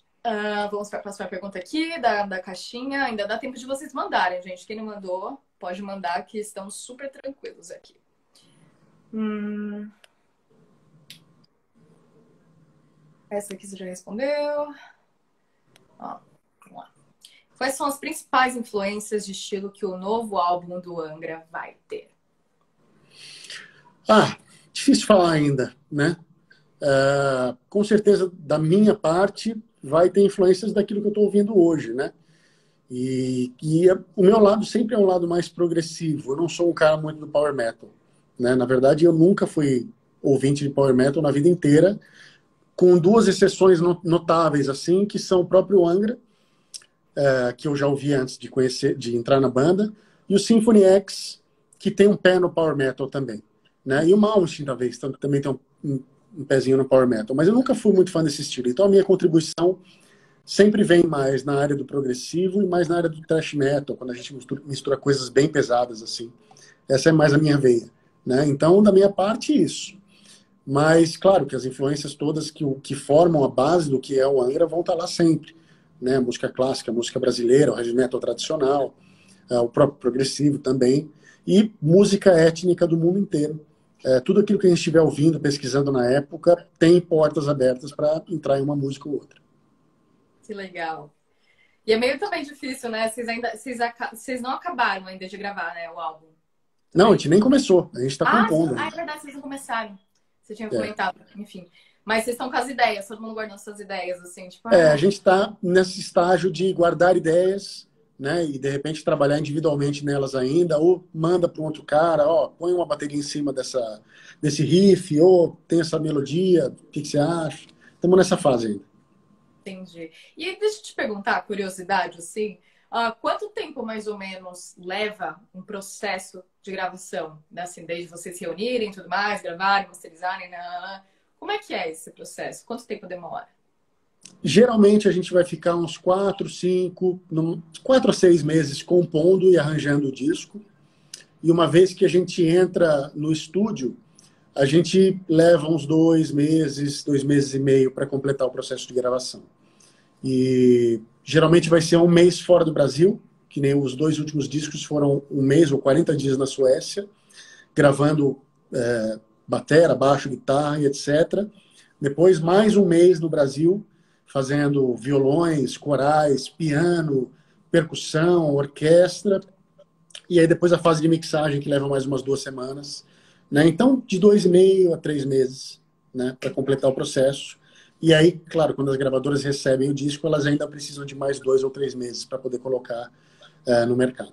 Vamos para a próxima pergunta aqui, da caixinha. Ainda dá tempo de vocês mandarem, gente. Quem não mandou, pode mandar, que estamos super tranquilos aqui. Essa aqui você já respondeu. Ó, vamos lá. Quais são as principais influências de estilo que o novo álbum do Angra vai ter? Difícil falar ainda, né? Com certeza, da minha parte, vai ter influências daquilo que eu estou ouvindo hoje, né? E o meu lado sempre é um lado mais progressivo. Eu não sou um cara muito do power metal, né? Na verdade, eu nunca fui ouvinte de power metal na vida inteira. com duas exceções notáveis, assim, que são o próprio Angra, que eu já ouvi antes de conhecer, de entrar na banda, e o Symphony X, que tem um pé no Power Metal também. Né? E o Malmsteen, talvez, também tem um pezinho no Power Metal. Mas eu nunca fui muito fã desse estilo. Então a minha contribuição sempre vem mais na área do progressivo e mais na área do thrash metal, quando a gente mistura coisas bem pesadas, assim. Essa é mais a minha veia. Né? Então, da minha parte, isso. Mas, claro, que as influências todas que formam a base do que é o Angra vão estar lá sempre. Né? Música clássica, música brasileira, o heavy metal tradicional, o próprio progressivo também, e música étnica do mundo inteiro. Tudo aquilo que a gente estiver ouvindo, pesquisando na época, tem portas abertas para entrar em uma música ou outra. Que legal. E é meio também difícil, né? Vocês não acabaram ainda de gravar, né, o álbum? Não, a gente nem começou. A gente está compondo. É verdade, vocês não começaram. Você tinha comentado, enfim. Mas vocês estão com as ideias, todo mundo guardando suas ideias, assim, tipo... A gente está nesse estágio de guardar ideias, né? E de repente trabalhar individualmente nelas ainda, ou manda para um outro cara, põe uma bateria em cima desse riff, ou tem essa melodia, o que você acha? Estamos nessa fase ainda. Entendi. E aí, deixa eu te perguntar, curiosidade, assim, quanto tempo mais ou menos leva um processo de gravação? Né? Assim, desde vocês se reunirem e tudo mais, gravarem, masterizarem, como é que é esse processo? Quanto tempo demora? Geralmente a gente vai ficar uns 4 a 6 meses compondo e arranjando o disco. E uma vez que a gente entra no estúdio, a gente leva uns 2 meses e meio para completar o processo de gravação. E geralmente vai ser 1 mês fora do Brasil, que nem os 2 últimos discos foram 1 mês ou 40 dias na Suécia, gravando batera, baixo, guitarra e etc. Depois mais 1 mês no Brasil, fazendo violões, corais, piano, percussão, orquestra. E aí depois a fase de mixagem, que leva mais umas 2 semanas. Né? Então, de 2,5 a 3 meses, né, para completar o processo. E aí, claro, quando as gravadoras recebem o disco, elas ainda precisam de mais 2 ou 3 meses para poder colocar no mercado.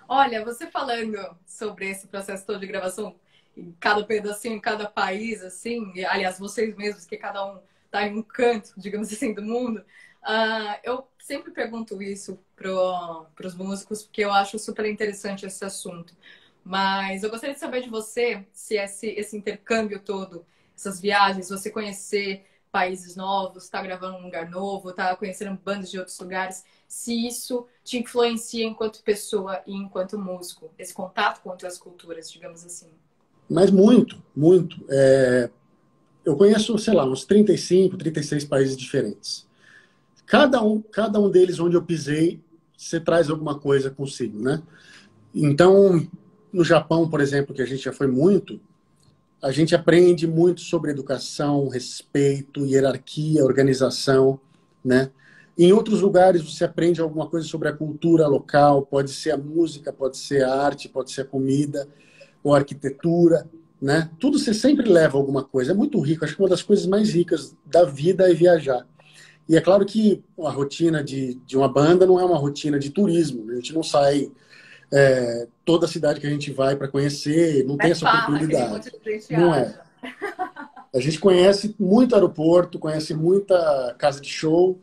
Olha, você falando sobre esse processo todo de gravação, em cada pedacinho, em cada país, assim, e, aliás, vocês mesmos, que cada um está em um canto, digamos assim, do mundo, eu sempre pergunto isso para os músicos, porque eu acho super interessante esse assunto. Mas eu gostaria de saber de você se esse intercâmbio todo, essas viagens, você conhecer países novos, estar gravando em um lugar novo, estar conhecendo bandas de outros lugares, se isso te influencia enquanto pessoa e enquanto músico, esse contato com outras culturas, digamos assim. Mas muito, muito. Eu conheço, sei lá, uns 35, 36 países diferentes. Cada um deles onde eu pisei, você traz alguma coisa consigo, né? Então, no Japão, por exemplo, que a gente já foi muito, a gente aprende muito sobre educação, respeito, hierarquia, organização, né? Em outros lugares você aprende alguma coisa sobre a cultura local, pode ser a música, pode ser a arte, pode ser a comida, ou a arquitetura, né? Tudo você sempre leva alguma coisa. É muito rico. Acho que uma das coisas mais ricas da vida é viajar. E é claro que a rotina de uma banda não é uma rotina de turismo. A gente não sai toda a cidade que a gente vai para conhecer, não tem essa oportunidade. Não é. A gente conhece muito aeroporto, conhece muita casa de show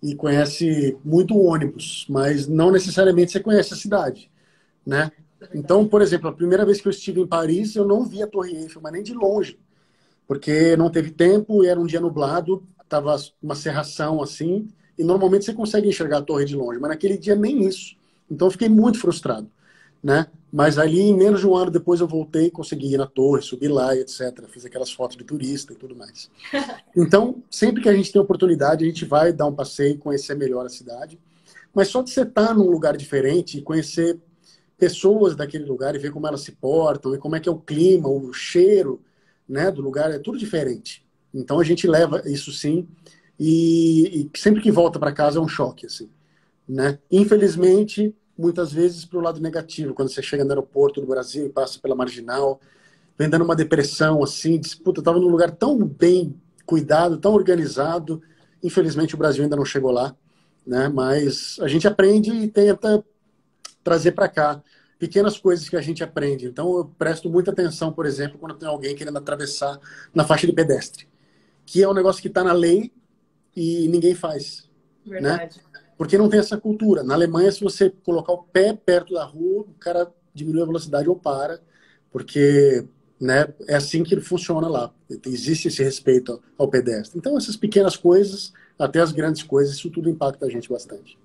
e conhece muito ônibus, mas não necessariamente você conhece a cidade, né? Então, por exemplo, a primeira vez que eu estive em Paris, eu não vi a Torre Eiffel, mas nem de longe, porque não teve tempo e era um dia nublado, estava uma cerração assim, e normalmente você consegue enxergar a torre de longe, mas naquele dia nem isso. Então eu fiquei muito frustrado, né? Mas ali, em menos de 1 ano depois, eu voltei, consegui ir na torre, subir lá, etc. Fiz aquelas fotos de turista e tudo mais. Então, sempre que a gente tem oportunidade, a gente vai dar um passeio, conhecer melhor a cidade. Mas só de você estar num lugar diferente e conhecer pessoas daquele lugar e ver como elas se portam e como é que é o clima, o cheiro, né, do lugar, é tudo diferente. Então a gente leva isso sim e sempre que volta para casa é um choque, assim, né? Infelizmente, muitas vezes para o lado negativo, quando você chega no aeroporto do Brasil e passa pela Marginal, vem dando uma depressão, assim, diz, puta, eu estava num lugar tão bem cuidado, tão organizado, infelizmente o Brasil ainda não chegou lá, né? Mas a gente aprende e tenta trazer para cá pequenas coisas que a gente aprende. Então, eu presto muita atenção, por exemplo, quando tem alguém querendo atravessar na faixa de pedestre, que é um negócio que está na lei e ninguém faz. Verdade. Né? Porque não tem essa cultura. Na Alemanha, se você colocar o pé perto da rua, o cara diminui a velocidade ou para, porque, né, é assim que ele funciona lá. Existe esse respeito ao pedestre. Então, essas pequenas coisas, até as grandes coisas, isso tudo impacta a gente bastante.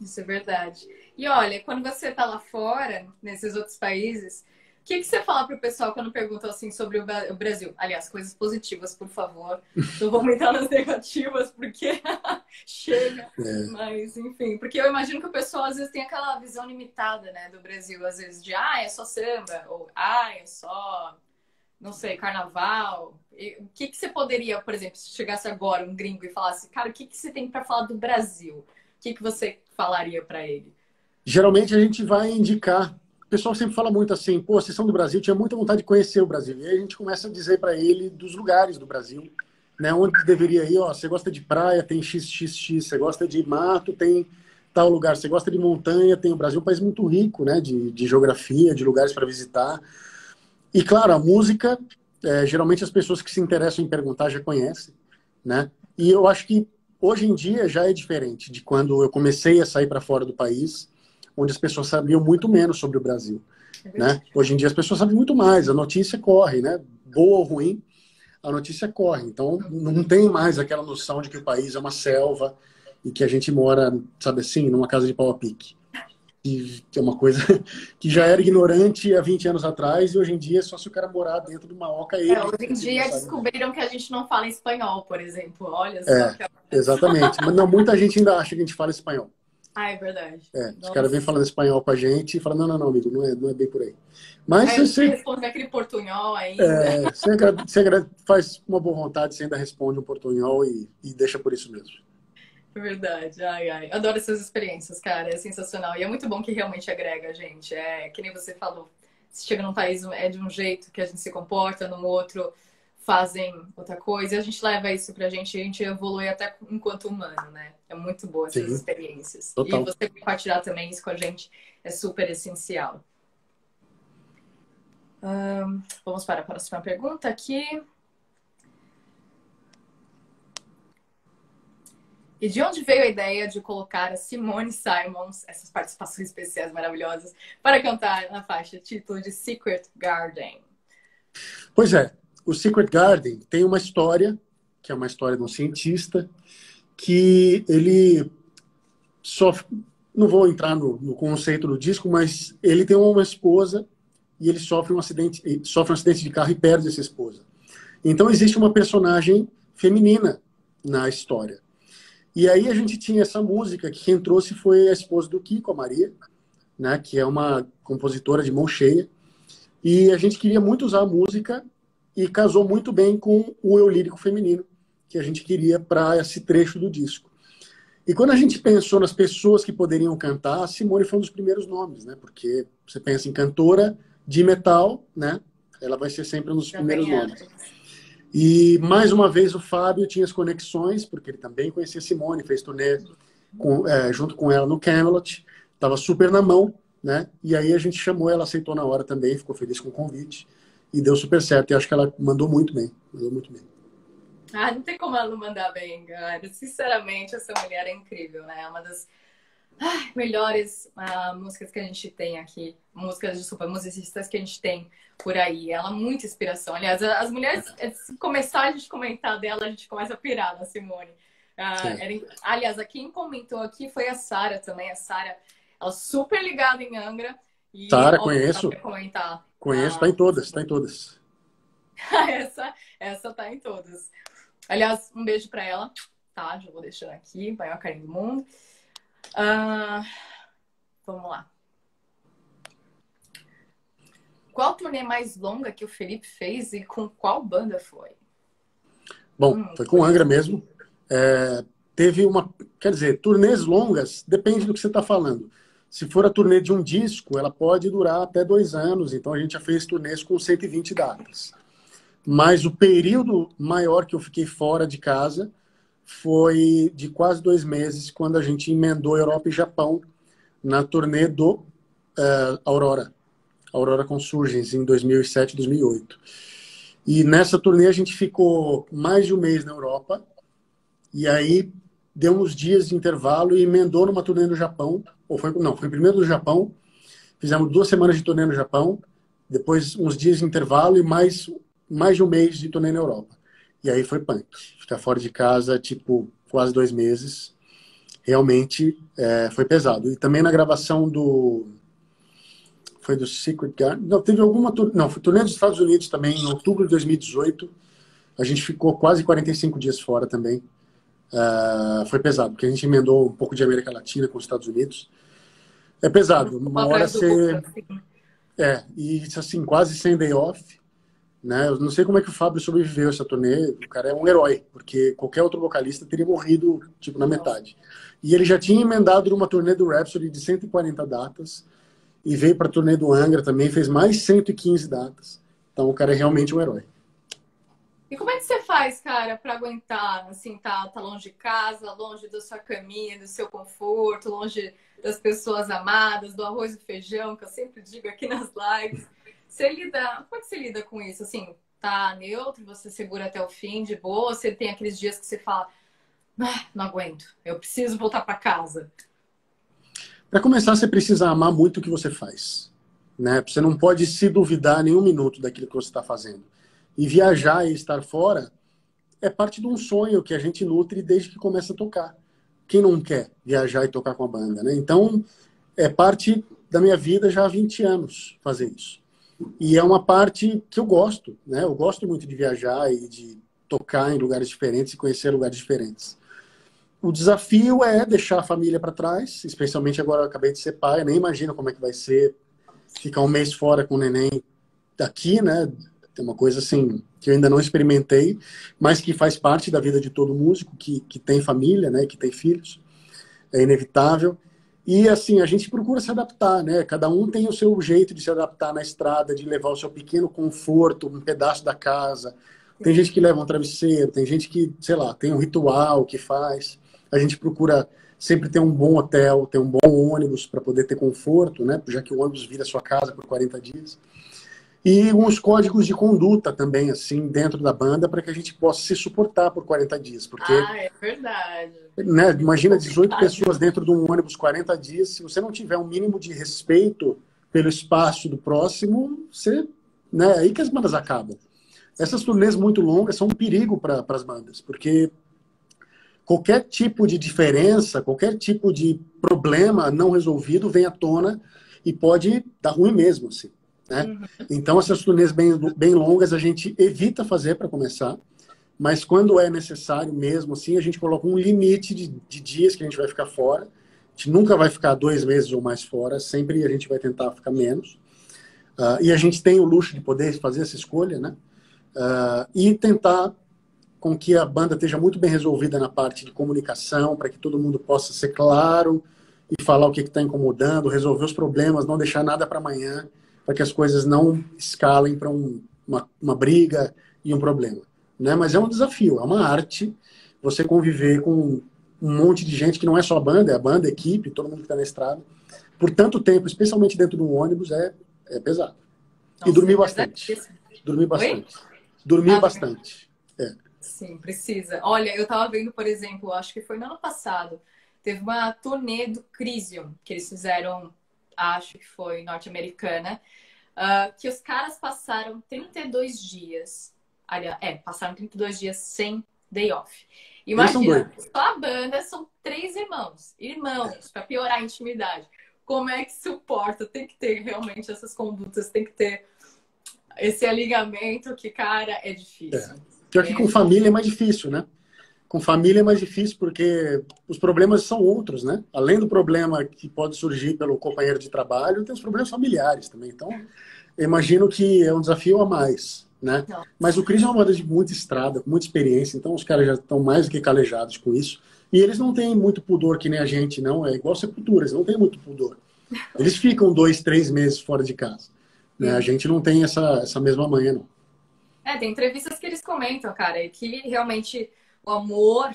Isso é verdade. E olha, quando você está lá fora, nesses outros países, o que você fala para o pessoal quando perguntam assim sobre o Brasil? Aliás, coisas positivas, por favor. Não vou entrar nas negativas, porque chega. É. Mas, enfim, porque eu imagino que o pessoal às vezes tem aquela visão limitada, né, do Brasil, às vezes de, é só samba, ou, é só, não sei, carnaval. O que você poderia, por exemplo, se chegasse agora um gringo e falasse, cara, o que você tem para falar do Brasil? O que você falaria para ele? Geralmente a gente vai indicar. O pessoal sempre fala muito assim, pô, vocês são do Brasil, tinha muita vontade de conhecer o Brasil. E aí a gente começa a dizer para ele dos lugares do Brasil, né? Onde deveria ir, ó, você gosta de praia, tem XXX, você gosta de mato, tem tal lugar, você gosta de montanha, tem o Brasil, é um país muito rico, né? De geografia, de lugares para visitar. E claro, a música, geralmente as pessoas que se interessam em perguntar já conhecem, né? E eu acho que hoje em dia já é diferente de quando eu comecei a sair para fora do país, onde as pessoas sabiam muito menos sobre o Brasil, né? Hoje em dia as pessoas sabem muito mais, a notícia corre, né? Boa ou ruim, a notícia corre. Então não tem mais aquela noção de que o país é uma selva e que a gente mora, sabe assim, numa casa de pau a pique. Que é uma coisa que já era ignorante há 20 anos atrás e hoje em dia é só se o cara morar dentro de uma oca ele. Hoje em dia descobriram que a gente não fala espanhol, por exemplo. Olha só. Exatamente. Mas não, muita gente ainda acha que a gente fala espanhol. É verdade. Os caras vêm falando espanhol com a gente e falam, não, amigo, não é bem por aí. Mas você responde aquele portunhol ainda. Você faz uma boa vontade, você ainda responde um portunhol e deixa por isso mesmo. Verdade, ai. Adoro essas experiências, cara, é sensacional. E é muito bom que realmente agrega a gente. É que nem você falou, se chega num país é de um jeito que a gente se comporta, no outro fazem outra coisa. E a gente leva isso pra gente e a gente evolui até enquanto humano, né? É muito boa essas experiências. Total. E você compartilhar também isso com a gente é super essencial. Vamos para a próxima pergunta aqui. E de onde veio a ideia de colocar a Simone Simons, essas participações especiais maravilhosas, para cantar na faixa título de Secret Garden? Pois é, o Secret Garden tem uma história, que é uma história de um cientista, que ele sofre, não vou entrar no conceito do disco, mas ele tem uma esposa e ele sofre um acidente de carro e perde essa esposa. Então existe uma personagem feminina na história. E aí a gente tinha essa música que quem trouxe foi a esposa do Kiko, a Maria, né, que é uma compositora de mão cheia. E a gente queria muito usar a música e casou muito bem com o eu lírico feminino que a gente queria para esse trecho do disco. E quando a gente pensou nas pessoas que poderiam cantar, a Simone foi um dos primeiros nomes, né? Porque você pensa em cantora de metal, né? Ela vai ser sempre um dos primeiros nomes. E, mais uma vez, o Fábio tinha as conexões, porque ele também conhecia a Simone, fez turnê junto com ela no Camelot, estava super na mão, né? E aí a gente chamou, ela aceitou na hora também, ficou feliz com o convite, e deu super certo. E acho que ela mandou muito bem, não tem como ela não mandar bem, cara. Sinceramente, essa mulher é incrível, né? É uma das melhores músicas que a gente tem aqui. Musicistas que a gente tem por aí. Ela é muita inspiração. Aliás, as mulheres, se começar a gente comentar dela, a gente começa a pirar na Simone. Aliás, quem comentou aqui foi a Sara também. A Sara, ela super ligada em Angra. Sara, conheço. Comentar. Conheço, tá em todas. essa tá em todas. Aliás, um beijo pra ela. Tá, já vou deixando aqui. Maior carinho do mundo. Vamos lá. Qual turnê mais longa que o Felipe fez e com qual banda foi? Bom, foi com Angra mesmo. Teve quer dizer, turnês longas, depende do que você está falando. Se for a turnê de um disco, ela pode durar até 2 anos, então a gente já fez turnês com 120 datas. Mas o período maior que eu fiquei fora de casa foi de quase 2 meses, quando a gente emendou Europa e Japão na turnê do Aurora Consurgens, em 2007, 2008. E nessa turnê a gente ficou mais de um mês na Europa. E aí deu uns dias de intervalo e emendou numa turnê no Japão. Ou foi, não, foi primeiro no Japão. Fizemos 2 semanas de turnê no Japão. Depois uns dias de intervalo e mais de um mês de turnê na Europa. E aí foi punk. Ficar fora de casa, tipo, quase 2 meses. Realmente foi pesado. E também na gravação do... Foi do Secret Garden. Não, teve alguma... Não, foi turnê dos Estados Unidos também, em outubro de 2018. A gente ficou quase 45 dias fora também. Foi pesado, porque a gente emendou um pouco de América Latina com os Estados Unidos. É pesado. Uma hora você... E assim, quase sem day off. Né? Eu não sei como é que o Fábio sobreviveu a essa turnê. O cara é um herói, porque qualquer outro vocalista teria morrido tipo na metade. E ele já tinha emendado numa turnê do Rhapsody de 140 datas e veio para a turnê do Angra também, fez mais 115 datas. Então o cara é realmente um herói. E como é que você faz, cara, para aguentar, assim, tá longe de casa, longe da sua caminha, do seu conforto, longe das pessoas amadas, do arroz e feijão, que eu sempre digo aqui nas lives. Como é que você lida com isso? Assim, tá neutro, você segura até o fim, de boa? Você tem aqueles dias que você fala, não aguento, eu preciso voltar para casa? Para começar, você precisa amar muito o que você faz. Né? Você não pode se duvidar nenhum minuto daquilo que você está fazendo. E viajar e estar fora é parte de um sonho que a gente nutre desde que começa a tocar. Quem não quer viajar e tocar com a banda, né? Então, é parte da minha vida já há 20 anos fazer isso. E é uma parte que eu gosto, né? Eu gosto muito de viajar e de tocar em lugares diferentes e conhecer lugares diferentes. O desafio é deixar a família para trás, especialmente agora eu acabei de ser pai, nem imagino como é que vai ser ficar um mês fora com o neném aqui, né? É uma coisa assim que eu ainda não experimentei, mas que faz parte da vida de todo músico que tem família, né? Que tem filhos. É inevitável. E assim, a gente procura se adaptar, né? Cada um tem o seu jeito de se adaptar na estrada, de levar o seu pequeno conforto, um pedaço da casa. Tem gente que leva um travesseiro, tem gente que, sei lá, tem um ritual que faz. A gente procura sempre ter um bom hotel, ter um bom ônibus para poder ter conforto, né? Já que o ônibus vira sua casa por 40 dias. E uns códigos de conduta também, assim, dentro da banda, para que a gente possa se suportar por 40 dias. Porque, é verdade. né, imagina 18 pessoas dentro de um ônibus 40 dias, se você não tiver um mínimo de respeito pelo espaço do próximo, você, né, é aí que as bandas acabam. Essas turnês muito longas são um perigo para as bandas, porque qualquer tipo de diferença, qualquer tipo de problema não resolvido vem à tona e pode dar ruim mesmo, assim. Né? Então, essas turnês bem longas a gente evita fazer para começar, mas quando é necessário mesmo, assim, a gente coloca um limite de dias que a gente vai ficar fora. A gente nunca vai ficar 2 meses ou mais fora, sempre a gente vai tentar ficar menos. E a gente tem o luxo de poder fazer essa escolha, né? E tentar com que a banda esteja muito bem resolvida na parte de comunicação, para que todo mundo possa ser claro e falar o que está incomodando, resolver os problemas, não deixar nada para amanhã, para que as coisas não escalem para uma briga e um problema. Né? Mas é um desafio, é uma arte você conviver com um monte de gente que não é só a banda, é a banda, a equipe, todo mundo que está na estrada, por tanto tempo, especialmente dentro de um ônibus, é pesado. Nossa, e dormir bastante. Dormir bastante. Dormir bastante. Sim, precisa. Olha, eu tava vendo, por exemplo, acho que foi no ano passado, teve uma turnê do Crisium, que eles fizeram, acho que foi norte-americana, que os caras passaram 32 dias, aliás, passaram 32 dias sem day off. Imagina, só a banda são 3 irmãos, para piorar a intimidade. Como é que suporta? Tem que ter realmente essas condutas, tem que ter esse alinhamento que, cara, é difícil. Pior que com família é mais difícil, né? Com família é mais difícil porque os problemas são outros, né? Além do problema que pode surgir pelo companheiro de trabalho, tem os problemas familiares também. Então, eu imagino que é um desafio a mais, né? Não. Mas o Cris é uma banda de muita estrada, com muita experiência, então os caras já estão mais do que calejados com isso. E eles não têm muito pudor que nem a gente, não. É igual Sepultura, eles não têm muito pudor. Eles ficam 2, 3 meses fora de casa. Né? A gente não tem essa mesma manha, não. Tem entrevistas que eles comentam, cara, e que realmente o amor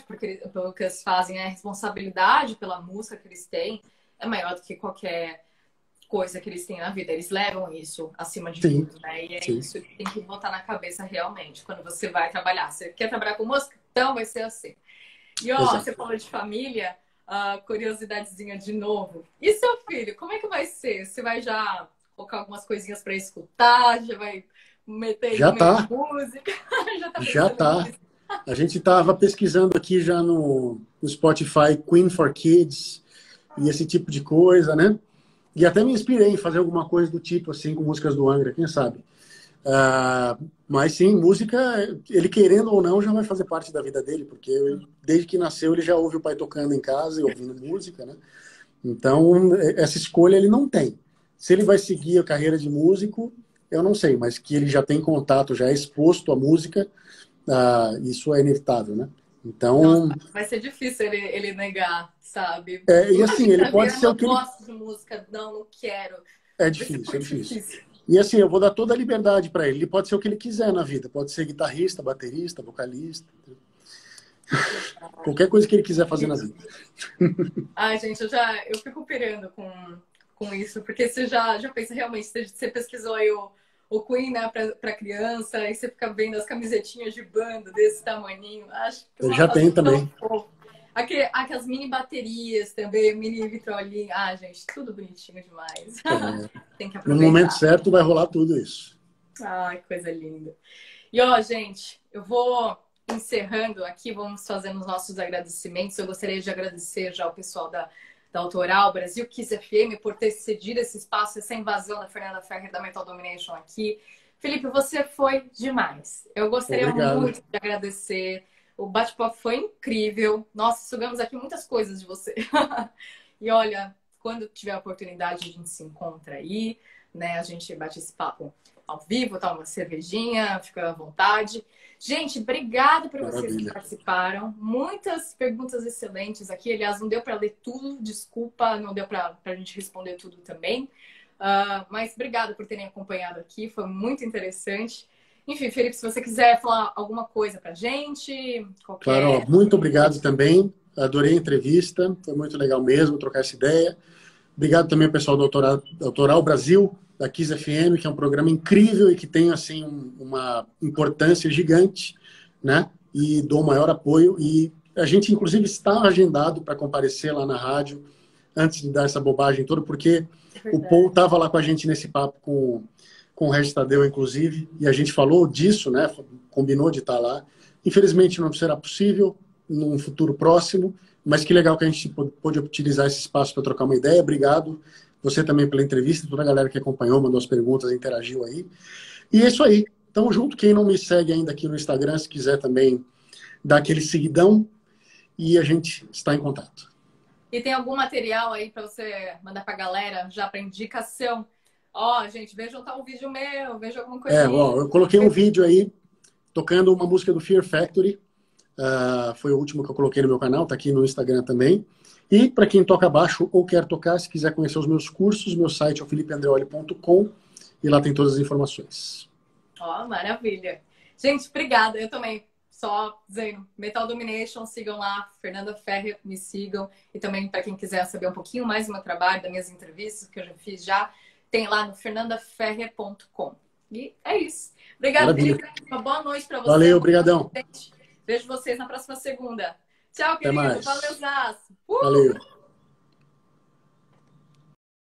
pelo que eles fazem, a responsabilidade pela música que eles têm é maior do que qualquer coisa que eles têm na vida. Eles levam isso acima de Sim, tudo, né? E é sim. isso que tem que botar na cabeça realmente. Quando você vai trabalhar. Você quer trabalhar com música? Então vai ser assim. E ó, Exato. você falou de família, curiosidadezinha de novo. E seu filho, como é que vai ser? Você vai já colocar algumas coisinhas para escutar? Já vai meter ele no Já meio de tá, música? Já tá já pensando tá. nisso? A gente estava pesquisando aqui já no Spotify Queen for Kids e esse tipo de coisa, né? E até me inspirei em fazer alguma coisa do tipo, assim, com músicas do Angra, quem sabe? Mas sim, música, ele querendo ou não, já vai fazer parte da vida dele, porque desde que nasceu ele já ouve o pai tocando em casa e ouvindo música, né? Então, essa escolha ele não tem. Se ele vai seguir a carreira de músico, eu não sei, mas que ele já tem contato, já é exposto à música, isso é inevitável, né? Nossa, Então, vai ser difícil ele negar, sabe? e assim, ele Imagina, pode Vieira, ser o não que ele... gosto de música, não quero. É Vai ser difícil, é muito difícil. difícil. E assim, eu vou dar toda a liberdade para ele. Ele pode ser o que ele quiser na vida. Pode ser guitarrista, baterista, vocalista. Qualquer coisa que ele quiser fazer na vida. Ai, gente, eu fico pirando com isso, porque você já pensa realmente, você pesquisou aí o Queen, né, pra criança, aí você fica vendo as camisetinhas de banda desse tamaninho. Acho que Eu já tenho tão também. fofo. Aquelas mini baterias também, mini vitrolinha. Ah, gente, tudo bonitinho demais. Tem que No momento aproveitar. certo vai rolar tudo isso. Ai, que coisa linda. E ó, gente, eu vou encerrando aqui, vamos fazendo os nossos agradecimentos. Eu gostaria de agradecer já o pessoal da Autoral Brasil Kiss FM por ter cedido esse espaço, essa invasão da Fernanda Ferrer da Metal Domination aqui. Felipe, você foi demais. Eu gostaria Obrigado. muito de agradecer. O bate-papo foi incrível. Nossa, sugamos aqui muitas coisas de você. E olha, quando tiver a oportunidade, a gente se encontra aí, né? A gente bate esse papo ao vivo, toma uma cervejinha, fica à vontade. Gente, obrigada por vocês que Maravilha. participaram. Muitas perguntas excelentes aqui. Aliás, não deu para ler tudo, desculpa, não deu para a gente responder tudo também. Mas obrigada por terem acompanhado aqui, foi muito interessante. Enfim, Felipe, se você quiser falar alguma coisa para a gente, Claro, qualquer... muito obrigado também. Adorei a entrevista. Foi muito legal mesmo trocar essa ideia. Obrigado também ao pessoal do Autoral Brasil, da Kiss FM, que é um programa incrível e que tem assim uma importância gigante, né? E dou o maior apoio. E a gente, inclusive, está agendado para comparecer lá na rádio antes de dar essa bobagem toda, porque o Paul estava lá com a gente nesse papo com o Regis Tadeu, inclusive, e a gente falou disso, né? Combinou de estar lá. Infelizmente não será possível num futuro próximo, mas que legal que a gente pôde utilizar esse espaço para trocar uma ideia. Obrigado. Você também pela entrevista, toda a galera que acompanhou, mandou as perguntas, interagiu aí. E é isso aí. Tamo junto. Quem não me segue ainda aqui no Instagram, se quiser também dar aquele seguidão, e a gente está em contato. E tem algum material aí para você mandar para a galera, já para indicação? Ó, gente, vejam tal vídeo meu, vejam alguma coisinha. Eu coloquei um vídeo aí, tocando uma música do Fear Factory. Foi o último que eu coloquei no meu canal, tá aqui no Instagram também. E para quem toca baixo ou quer tocar, se quiser conhecer os meus cursos, meu site é felipeandreoli.com e lá tem todas as informações. Ó, maravilha. Gente, obrigada. Eu também, só dizendo, Metal Domination, sigam lá, Fernanda Ferrer, me sigam. E também para quem quiser saber um pouquinho mais do meu trabalho, das minhas entrevistas que eu já fiz tem lá no fernandaferrer.com. E é isso. Obrigada, Felipe. Uma boa noite para você. Valeu, obrigadão. Vejo vocês na próxima segunda. Tchau, Até querido. mais. Valeu, Zaz. Valeu.